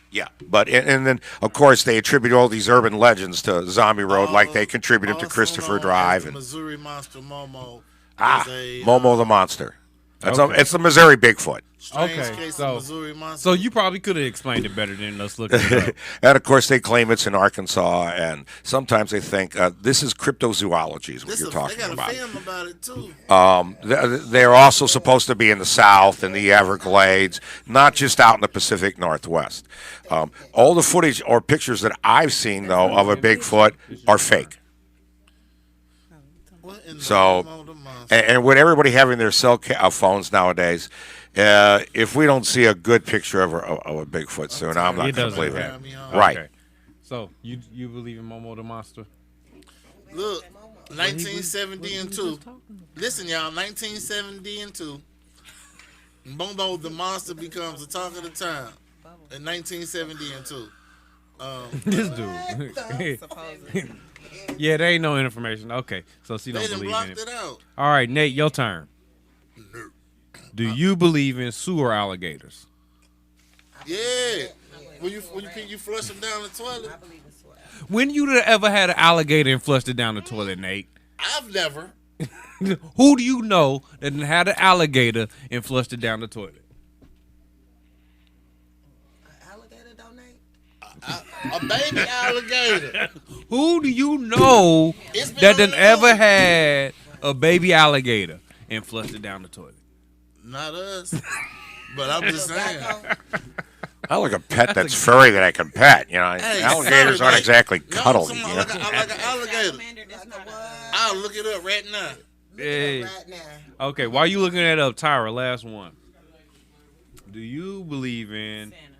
Yeah, but and then of course they attribute all these urban legends to Zombie Road, like they contributed to Also Christopher known Drive as the and Missouri Monster Momo. Momo the Monster. Okay. It's the Missouri Bigfoot. Strange Okay, case so- of Missouri Monster. So you probably could have explained it better than us looking it up. And of course they claim it's in Arkansas, and sometimes they think this is cryptozoology is what you're they talking got about. a film about it too. They're also supposed to be in the South, in the Everglades, not just out in the Pacific Northwest. All the footage or pictures that I've seen, though, of a Bigfoot are fake. What in the So, name of the monster? and with everybody having their cell phones nowadays, if we don't see a good picture of a Bigfoot soon, I'm not It going to doesn't believe it. happen. Right. Okay. So you believe in Momo the Monster? Look, 1970 and 2. Just talking Listen, y'all, 1970 and 2. Momo the Monster becomes the talk of the town in 1970 and 2. This dude. Supposedly. Yeah, there ain't no information. Okay, so she They don't done believe in blocked it. it out. All right, Nate, your turn. Do you believe in sewer alligators? Yeah. When you flush them down the toilet, I believe in swear. When you ever had an alligator and flushed it down the toilet, Nate? I've never. Who do you know that had an alligator and flushed it down the toilet? Alligator donate? A baby alligator. Who do you know It's been that on done the ever news. had a baby alligator and flushed it down the toilet? Not us. But I'm just saying. I like a pet that's furry that I can pet. You know, Hey, alligators sorry, aren't like- exactly No, cuddly. something You like, know? I like an alligator. Salamander, that's not a- I'll look it up right now. Hey. Right now. Okay, while you looking that up, Tyra, last one. Do you believe in Santa.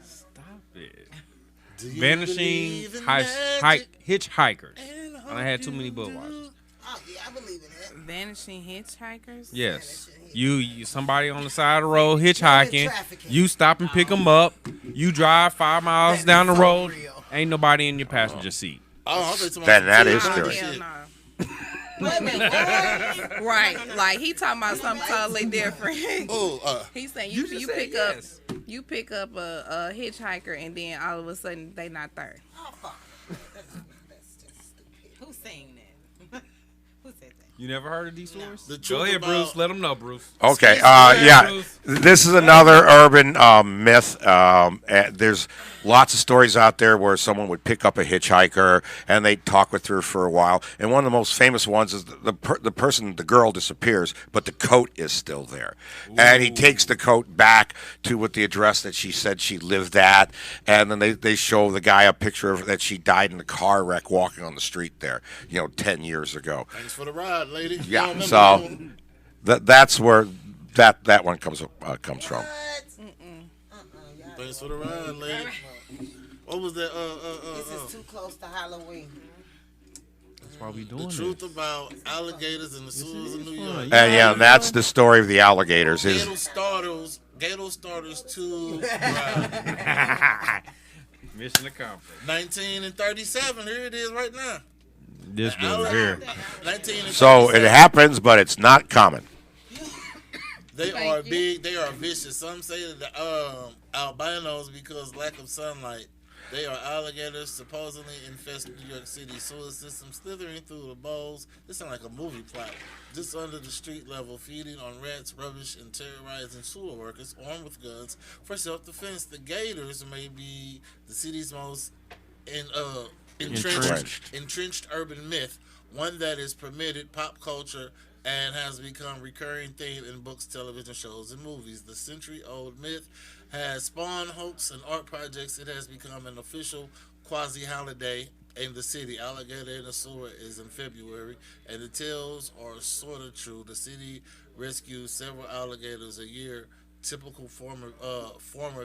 stop it Do you vanishing believe in magic? hitchhikers? And I done had too many Budweisers. Oh, yeah, I believe in that. Vanishing hitchhikers? Yes. You somebody on the side of the road hitchhiking. trafficking. You stop and pick them up. You drive 5 miles That down the is so road. real. Ain't nobody in your passenger seat. Oh, I thought you Then that talking is about scary. shit. Hell no. Wait a minute. what? Right, like he talking about something totally different. Oh, He's saying You you just you said pick yes. up you pick up a hitchhiker and then all of a sudden they not there. Oh, fuck. That's just stupid. Who's saying that? Who said that? You never heard of these stories? The Go truth ahead, about- Bruce. Let them know, Bruce. Okay, ahead, yeah. Bruce. This is another urban myth. And there's lots of stories out there where someone would pick up a hitchhiker and they'd talk with her for a while. And one of the most famous ones is the girl disappears, but the coat is still there. And he takes the coat back to the address that she said she lived at. And then they show the guy a picture of that she died in a car wreck walking on the street there, 10 years ago. Thanks for the ride, lady. You don't Yeah, remember so that one? that's where that one comes from. What? Thanks for the ride, lady. What was that? This is too close to Halloween. That's why we The doing truth this. about alligators in the sewers of New York. And yeah, that's the story of the alligators. Is Gator starters 2 ride. Mission accomplished. 19 and 37. Here it is right now. This dude here. 19 and so it 37. happens, but it's not common. They are big. They are vicious. Some say that the albinos, because lack of sunlight, they are alligators supposedly infest New York City sewer system, slithering through the bowls. This sounds like a movie plot. Just under the street level, feeding on rats, rubbish, and terrorizing sewer workers armed with guns for self-defense. The gators may be the city's most entrenched urban myth, one that is permitted pop culture and has become a recurring theme in books, television shows, and movies. The century-old myth has spawned hopes and art projects. It has become an official quasi-holiday in the city. Alligator in the sewer is in February, and the tales are sort of true. The city rescues several alligators a year, typical former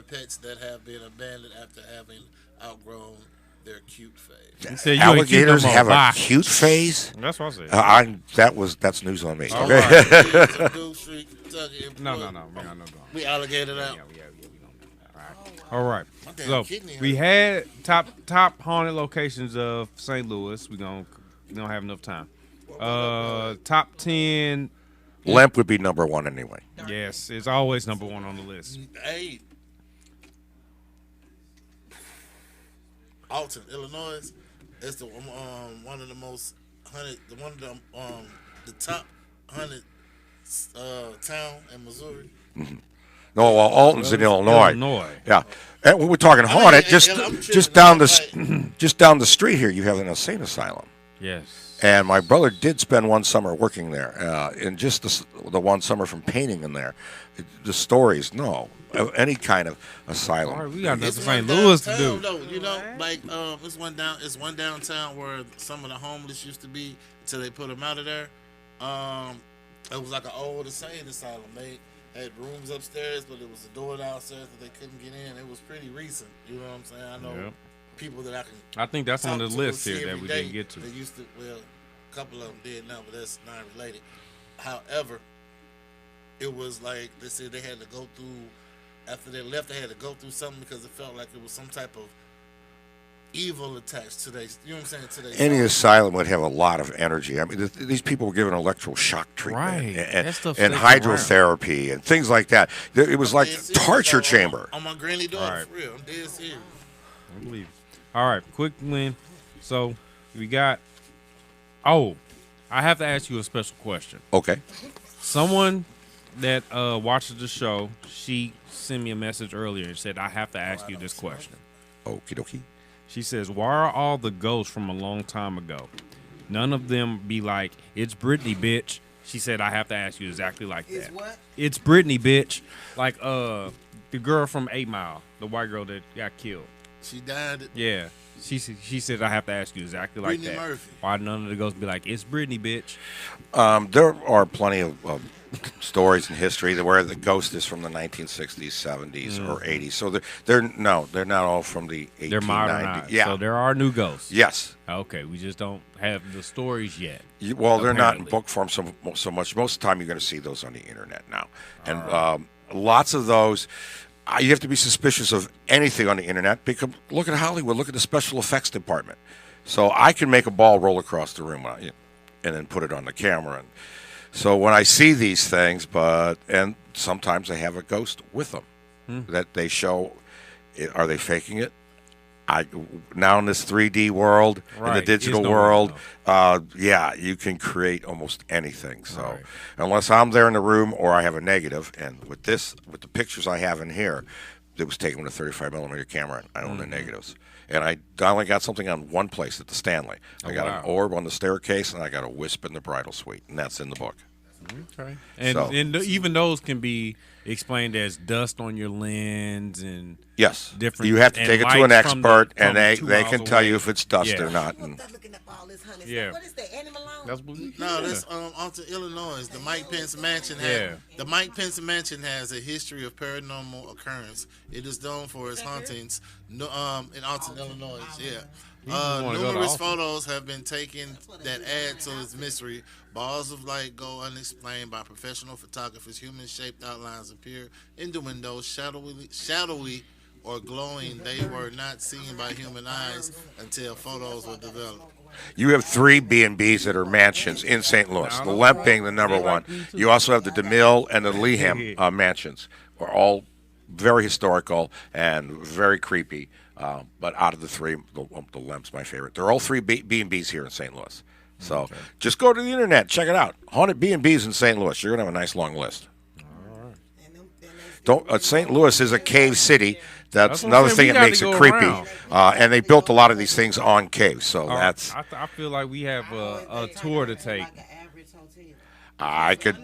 pets that have been abandoned after having outgrown their cute phase. Alligators have a cute phase? That's what I said. That's news on me. All Okay. right. No. We alligator out. Yeah, we don't. All right. So we had top haunted locations of St. Louis. We don't have enough time. Top 10. Lemp would be number one anyway. Yes, it's always number one on the list. 8. Alton, Illinois. It's the one of the most hunted, the top hunted town in Missouri. Mm-hmm. No, well, Alton's in Illinois. Yeah, and we're talking haunted. Just down the street here, you have an insane asylum. Yes. And my brother did spend one summer working there, and just the one summer from painting in there. The stories, any kind of asylum. Right, we got nothing St. Louis to do. No, it's one downtown where some of the homeless used to be until they put them out of there. It was like an old insane asylum. They had rooms upstairs, but it was a door downstairs that they couldn't get in. It was pretty recent. You know what I'm saying? I know people that I think that's on the list here that we didn't get to. They used to, a couple of them did now, but that's not related. However, it was like they said they had to go through, after they left, they had to go through something because it felt like it was some type of evil attached to their, you know what I'm saying? Any asylum would have a lot of energy. I mean, these people were given electrical shock treatment and hydrotherapy and things like that. It was like torture chamber. On my granny dog, for real. I'm dead serious. I believe it. All right, quick win. So we got. Oh, I have to ask you a special question. Okay. Someone that watches the show, she sent me a message earlier and said, I have to ask you this question. Okie dokie. She says, why are all the ghosts from a long time ago? None of them be like, it's Britney, bitch. She said, I have to ask you exactly like that. It's what? It's Britney, bitch. Like the girl from 8 Mile, the white girl that got killed. She died. Yeah. She said, I have to ask you exactly like Britney that. Murphy. Why none of the ghosts be like, it's Britney, bitch? There are plenty of stories in history where the ghost is from the 1960s, 70s, or 80s. So they're not all from the 1890s. They're modernized. Yeah. So there are new ghosts. Yes. Okay, we just don't have the stories yet. Well, they're not in book form so much. Most of the time, you're going to see those on the internet now, and lots of those. You have to be suspicious of anything on the internet because look at Hollywood. Look at the special effects department. So I can make a ball roll across the room and then put it on the camera. And so when I see these things, and sometimes they have a ghost with them that they show. Are they faking it? Now in this 3D world, in the digital world, you can create almost anything. So unless I'm there in the room or I have a negative, and with the pictures I have in here, it was taken with a 35mm camera, and I own the negatives. And I only got something on one place at the Stanley. I got an orb on the staircase, and I got a wisp in the bridal suite, and that's in the book. Okay. And even those can be explained as dust on your lens and different. You have to take it to an expert, and they can tell you if it's dust or not. Looking up all this honey stuff. What is that? Animal Lounge? That's Alton, Illinois. The Mike Pence Mansion. The Mike Pence Mansion has a history of paranormal occurrence. It is known for its hauntings. In Alton, Illinois. Numerous photos have been taken that add to its mystery. Balls of light go unexplained by professional photographers. Human-shaped outlines appear in the windows, shadowy or glowing. They were not seen by human eyes until photos were developed. You have 3 B&Bs that are mansions in St. Louis, the Lemp being the number one. You also have the DeMille and the Leham mansions, are all very historical and very creepy. But out of the 3, the Lemp's my favorite. They're all 3 B&Bs here in St. Louis. So just go to the internet, check it out. Haunted B&Bs in St. Louis. You're going to have a nice long list. St. Louis is a cave city. That's another thing that makes it creepy. And they built a lot of these things on caves. So that's. I feel like we have a tour to take. I can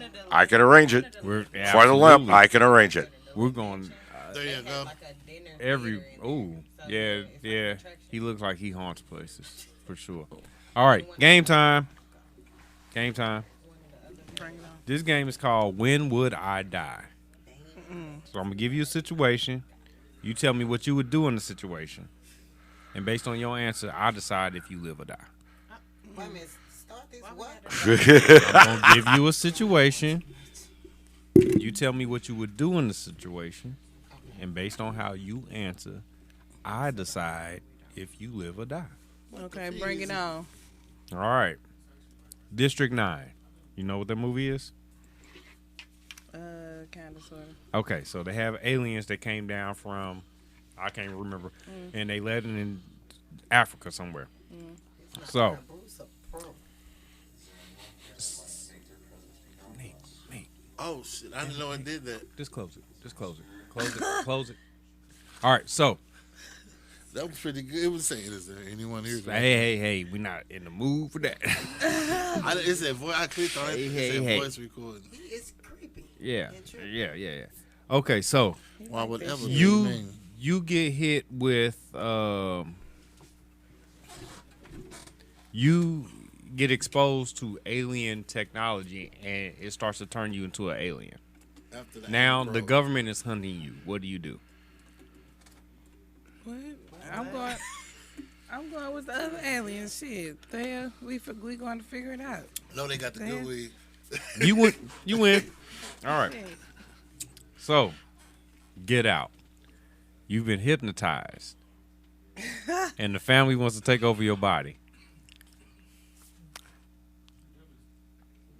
arrange it. We're For the limp, absolutely. I can arrange it. We're going There you go. Like a dinner every. theater in Oh, there. yeah, So it's like yeah. an attraction. He looks like he haunts places for sure. All right, game time. Game time. Bring it on. This game is called When Would I Die? So I'm gonna give you a situation. You tell me what you would do in the situation, and based on your answer, I'll decide if you live or die. Wait a minute. Start this what? I'm gonna give you a situation. You tell me what you would do in the situation, and based on how you answer, I decide if you live or die. Okay, bring it on. All right. District 9. You know what that movie is? Kind of, sort of. Okay, so they have aliens that came down from, I can't remember, and they landed in Africa somewhere. So, Nate, Oh shit! I didn't know it did that. just close it. Just close it. Close it. Close it. All right, so, That was pretty good. It was saying, "Is there anyone here?" hey, we're not in the mood for that. It said voice. I clicked on it. It said Hey. voice recording. He is creepy. Yeah. Okay, so Why would ever you get hit with you get exposed to alien technology and it starts to turn you into an alien. After Now the government is hunting you. What do you do? What? I'm going with the other aliens. Shit, there we going to figure it out. No, they got the good weed. You win. All right. Shit. So, get out. You've been hypnotized. And the family wants to take over your body.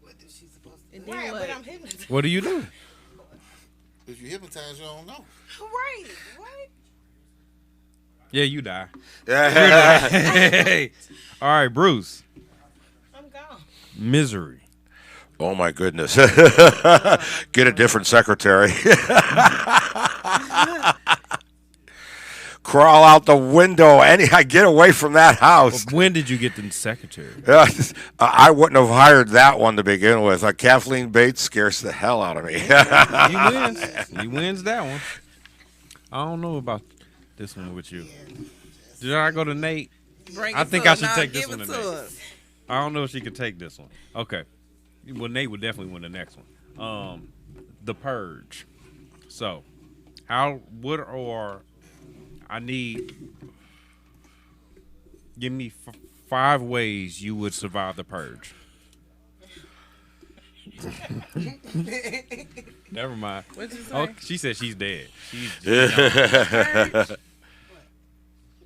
What is she supposed to And do? then Right, what? but I'm hypnotized. What do you do? If you hypnotize, you don't know. Right. What? Yeah, you die. Yeah. All right, Bruce. I'm gone. Misery. Oh my goodness. Get a different secretary. Crawl out the window. Get away from that house. When did you get the secretary? I wouldn't have hired that one to begin with. Kathleen Bates scares the hell out of me. He wins that one. I don't know about this one with you. Did I go to Nate? Bring I it think to I her. should Now take this give one it to to Nate. her. I don't know if she can take this one. Okay. Well, Nate would definitely win the next one. The Purge. So, give me 5 ways you would survive the Purge. Never mind. What you say? Oh, she said she's dead.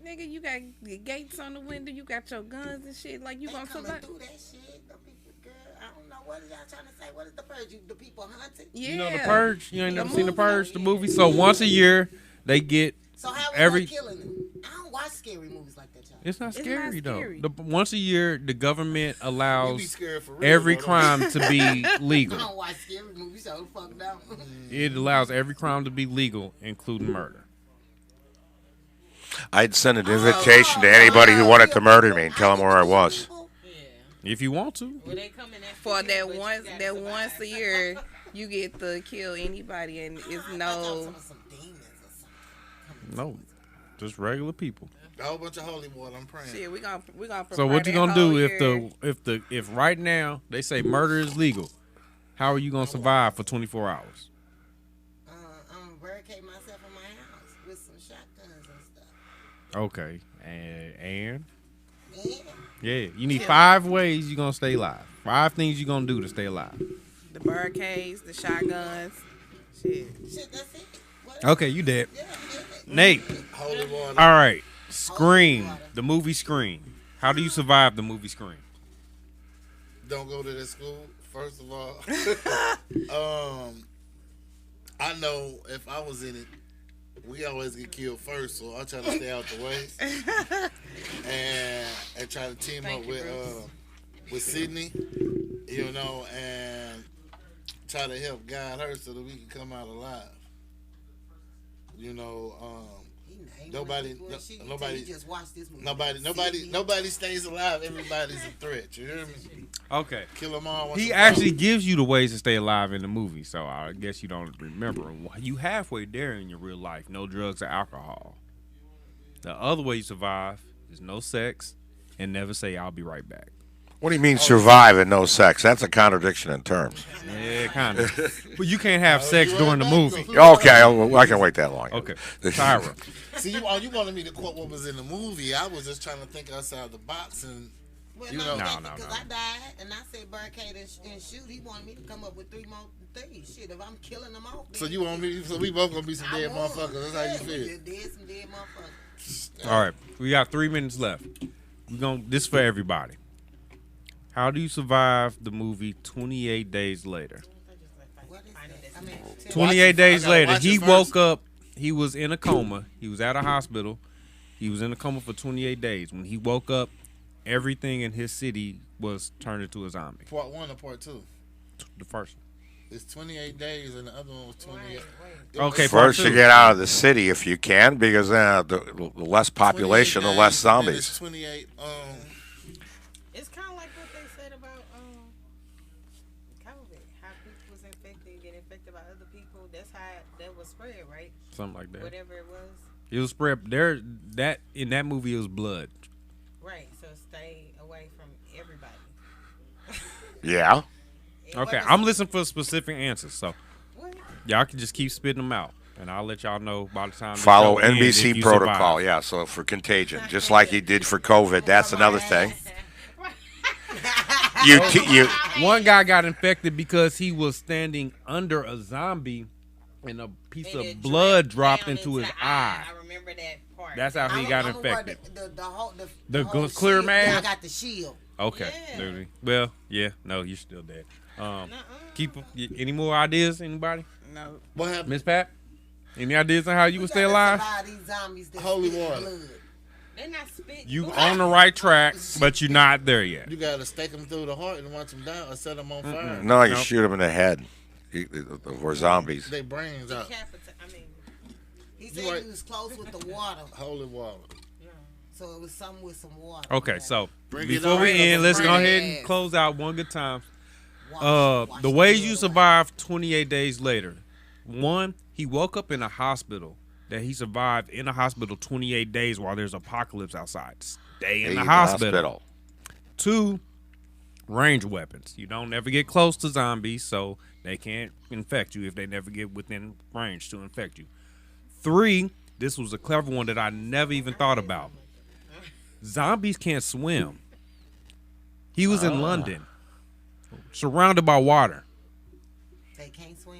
Nigga, you got the gates on the window. You got your guns and shit. Like you They gonna coming survive? through that shit. The people, girl, I don't know. What are y'all trying to say? What is the purge? The people hunting? Yeah. You know The Purge? You ain't The never seen The movie? Purge, the movie? So once a year, they get So how was every... they killing them? I don't watch scary movies like that, y'all. It's not It's scary, not scary. though. Once a year, the government You be allows scared for real. every bro. crime to be I legal. don't watch scary movies, so fuck down. It allows every crime to be legal, including murder. I'd send an invitation to anybody who wanted to murder me and tell them where I was. Yeah. If you want to. Well, they coming in For you, that but you once, gotta that survive. once a year, you get to kill anybody, and it's no. Some demons or something. No. Just regular people. A whole bunch of holy water. I'm praying. Shit, we gonna. So what you gonna do if right now they say murder is legal? How are you gonna survive for 24 hours? I'm gonna barricade myself in my house with some shotguns and stuff. Okay. And Yeah. yeah, you need 5 ways you gonna stay alive. 5 things you gonna do to stay alive. The barricades, the shotguns, shit. Shit, that's it. What Okay, you dead. Yeah, yeah. Nate. Holy water. All right. Scream. The movie Scream. How do you survive the movie Scream? Don't go to that school. First of all, I know if I was in it, we always get killed first, so I try to stay out the way and try to team up with Sydney, you know, and try to help guide her so that we can come out alive. You know, Nobody just watched this movie. Nobody stays alive. Everybody's a threat. You hear me? Okay. Kill them all. He actually gives you the ways to stay alive in the movie, so I guess you don't remember. You halfway there in your real life. No drugs or alcohol. The other way you survive is no sex and never say "I'll be right back." What do you mean survive and no sex? That's a contradiction in terms. Yeah, kind of. But you can't have sex during the movie. Okay, I can wait that long. Okay, Tyra. See, you wanted me to quote what was in the movie. I was just trying to think outside the box, and because I died and I said barricade and shoot. He wanted me to come up with 3 more things. Shit, if I'm killing them all. So you want me? So we both gonna be some dead motherfuckers. That's how you feel. Some dead motherfuckers. All right, we got 3 minutes left. This for everybody. How do you survive the movie 28 Days Later? 28 days later, he woke up. He was in a coma. He was at a hospital. He was in a coma for 28 days. When he woke up, everything in his city was turned into a zombie. Part 1 or part 2? The first one. It's 28 days, and the other one was 28. Okay, first you get out of the city if you can, because the less population, the less zombies. It's 28. It's kind of like what they said about COVID. How people was infected, get infected by other people. That's how that was spread, right? Something like that. Whatever it was. It was spread there. That in that movie, it was blood. Right. So stay away from everybody. Yeah. Okay, I'm listening for specific answers, so What? y'all can just keep spitting them out, and I'll let y'all know by the time. Follow the show ends NBC if you protocol, survive. yeah. So for contagion, just like he did for COVID, that's another thing. One guy got infected because he was standing under a zombie, and a piece And of it blood dripped dropped down into his the eye. I remember that part. That's how he got I'm aware infected. The whole clear shield. mask? Yeah, I got the shield. Okay, Yeah. literally. Well, yeah, no, you're still dead. Keep any more ideas? Anybody? No. What happened? Miss Pat? Any ideas on how you would stay gotta alive? survive these zombies that Holy spit water. blood. They're not spitting. You on the right track, but you're not there yet. You gotta stake them through the heart and watch them die, or set them on fire. No, you Nope. shoot them in the head. We're zombies. They brains out. He said right. he was close with the water, Holy water. so it was something with some water. Okay, so Bring it before on. we end, let's go Bring ahead it. and close out one good time. Wash The ways you survive 28 days later. One, he woke up in a hospital. That he survived in a hospital 28 days while there's apocalypse outside. Stay in the hospital. 2, range weapons. You don't ever get close to zombies, so they can't infect you if they never get within range to infect you. 3, this was a clever one that I never even thought about. Zombies can't swim. He was in London, surrounded by water. They can't swim.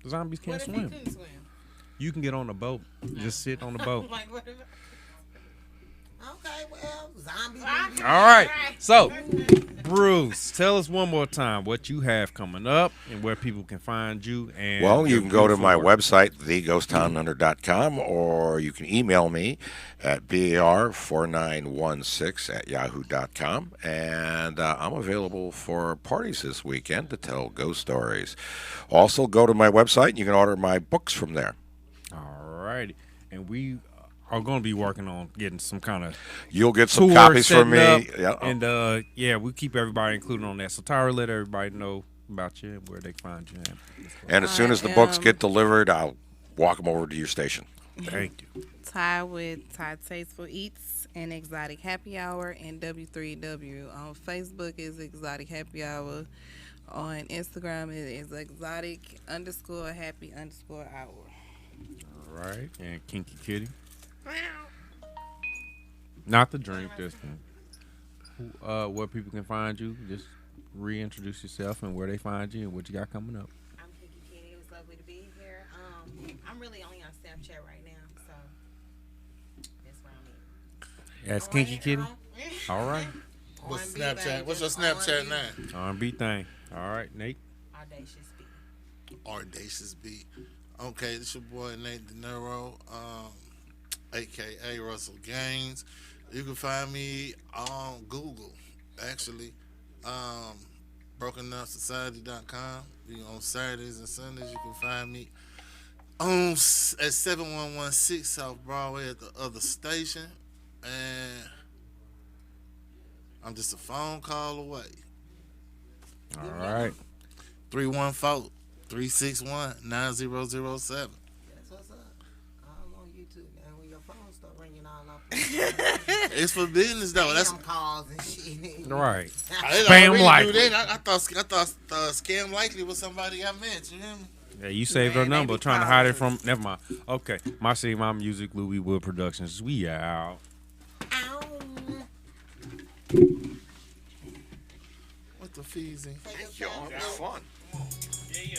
Zombies can't What if he swim. couldn't swim? You can get on a boat. Just sit on the boat. Like, what if, Okay, well, zombie. All right. So, Bruce, tell us one more time what you have coming up and where people can find you. And Well, you your can go to my beautiful work. website, theghost.hunter.com, or you can email me at bar4916@yahoo.com. And I'm available for parties this weekend to tell ghost stories. Also, go to my website and you can order my books from there. All righty. And we are going to be working on getting some kind of You'll get some tour copies from setting me. up. Yeah. And, we keep everybody incled on that. So, Tyra, let everybody know about you and where they can find you. And as soon as the books get delivered, I'll walk them over to your station. Thank you. Ty with Ty Tasteful Eats and Exotic Happy Hour and W3W. On Facebook is Exotic Happy Hour. On Instagram it is exotic_happy_hour. All right. And Kinky Kitty. Not the drink, this one. Where people can find you. Just reintroduce yourself and where they find you and what you got coming up. I'm Kinky Kitty. It was lovely to be here. I'm really only on Snapchat right now, so that's where I'm at. That's Kinky Kitty. All right. What's R&B, Snapchat? baby. What's your Snapchat R&B. name? R&B thing. All right, Nate. Audacious B. Audacious B. Okay, this your boy Nate De Niro, aka Russell Gaines. You can find me on Google, actually. BrokenUpSociety.com. On Saturdays and Sundays, you can find me. at 7116 South Broadway at the other station, and I'm just a phone call away. All right. 314-361-9007. That's what's up. I'm on YouTube now. When your phone start ringing all up, It's for business though. That's calls and shit. Right. Spam likely. I thought scam likely was somebody I met. You hear me? Yeah, you saved her number, trying to hide it from. Never mind. Okay, my city, my music, Louis Wood Productions. We out. Ow. What the fees in? Thank you. It was fun. Yeah.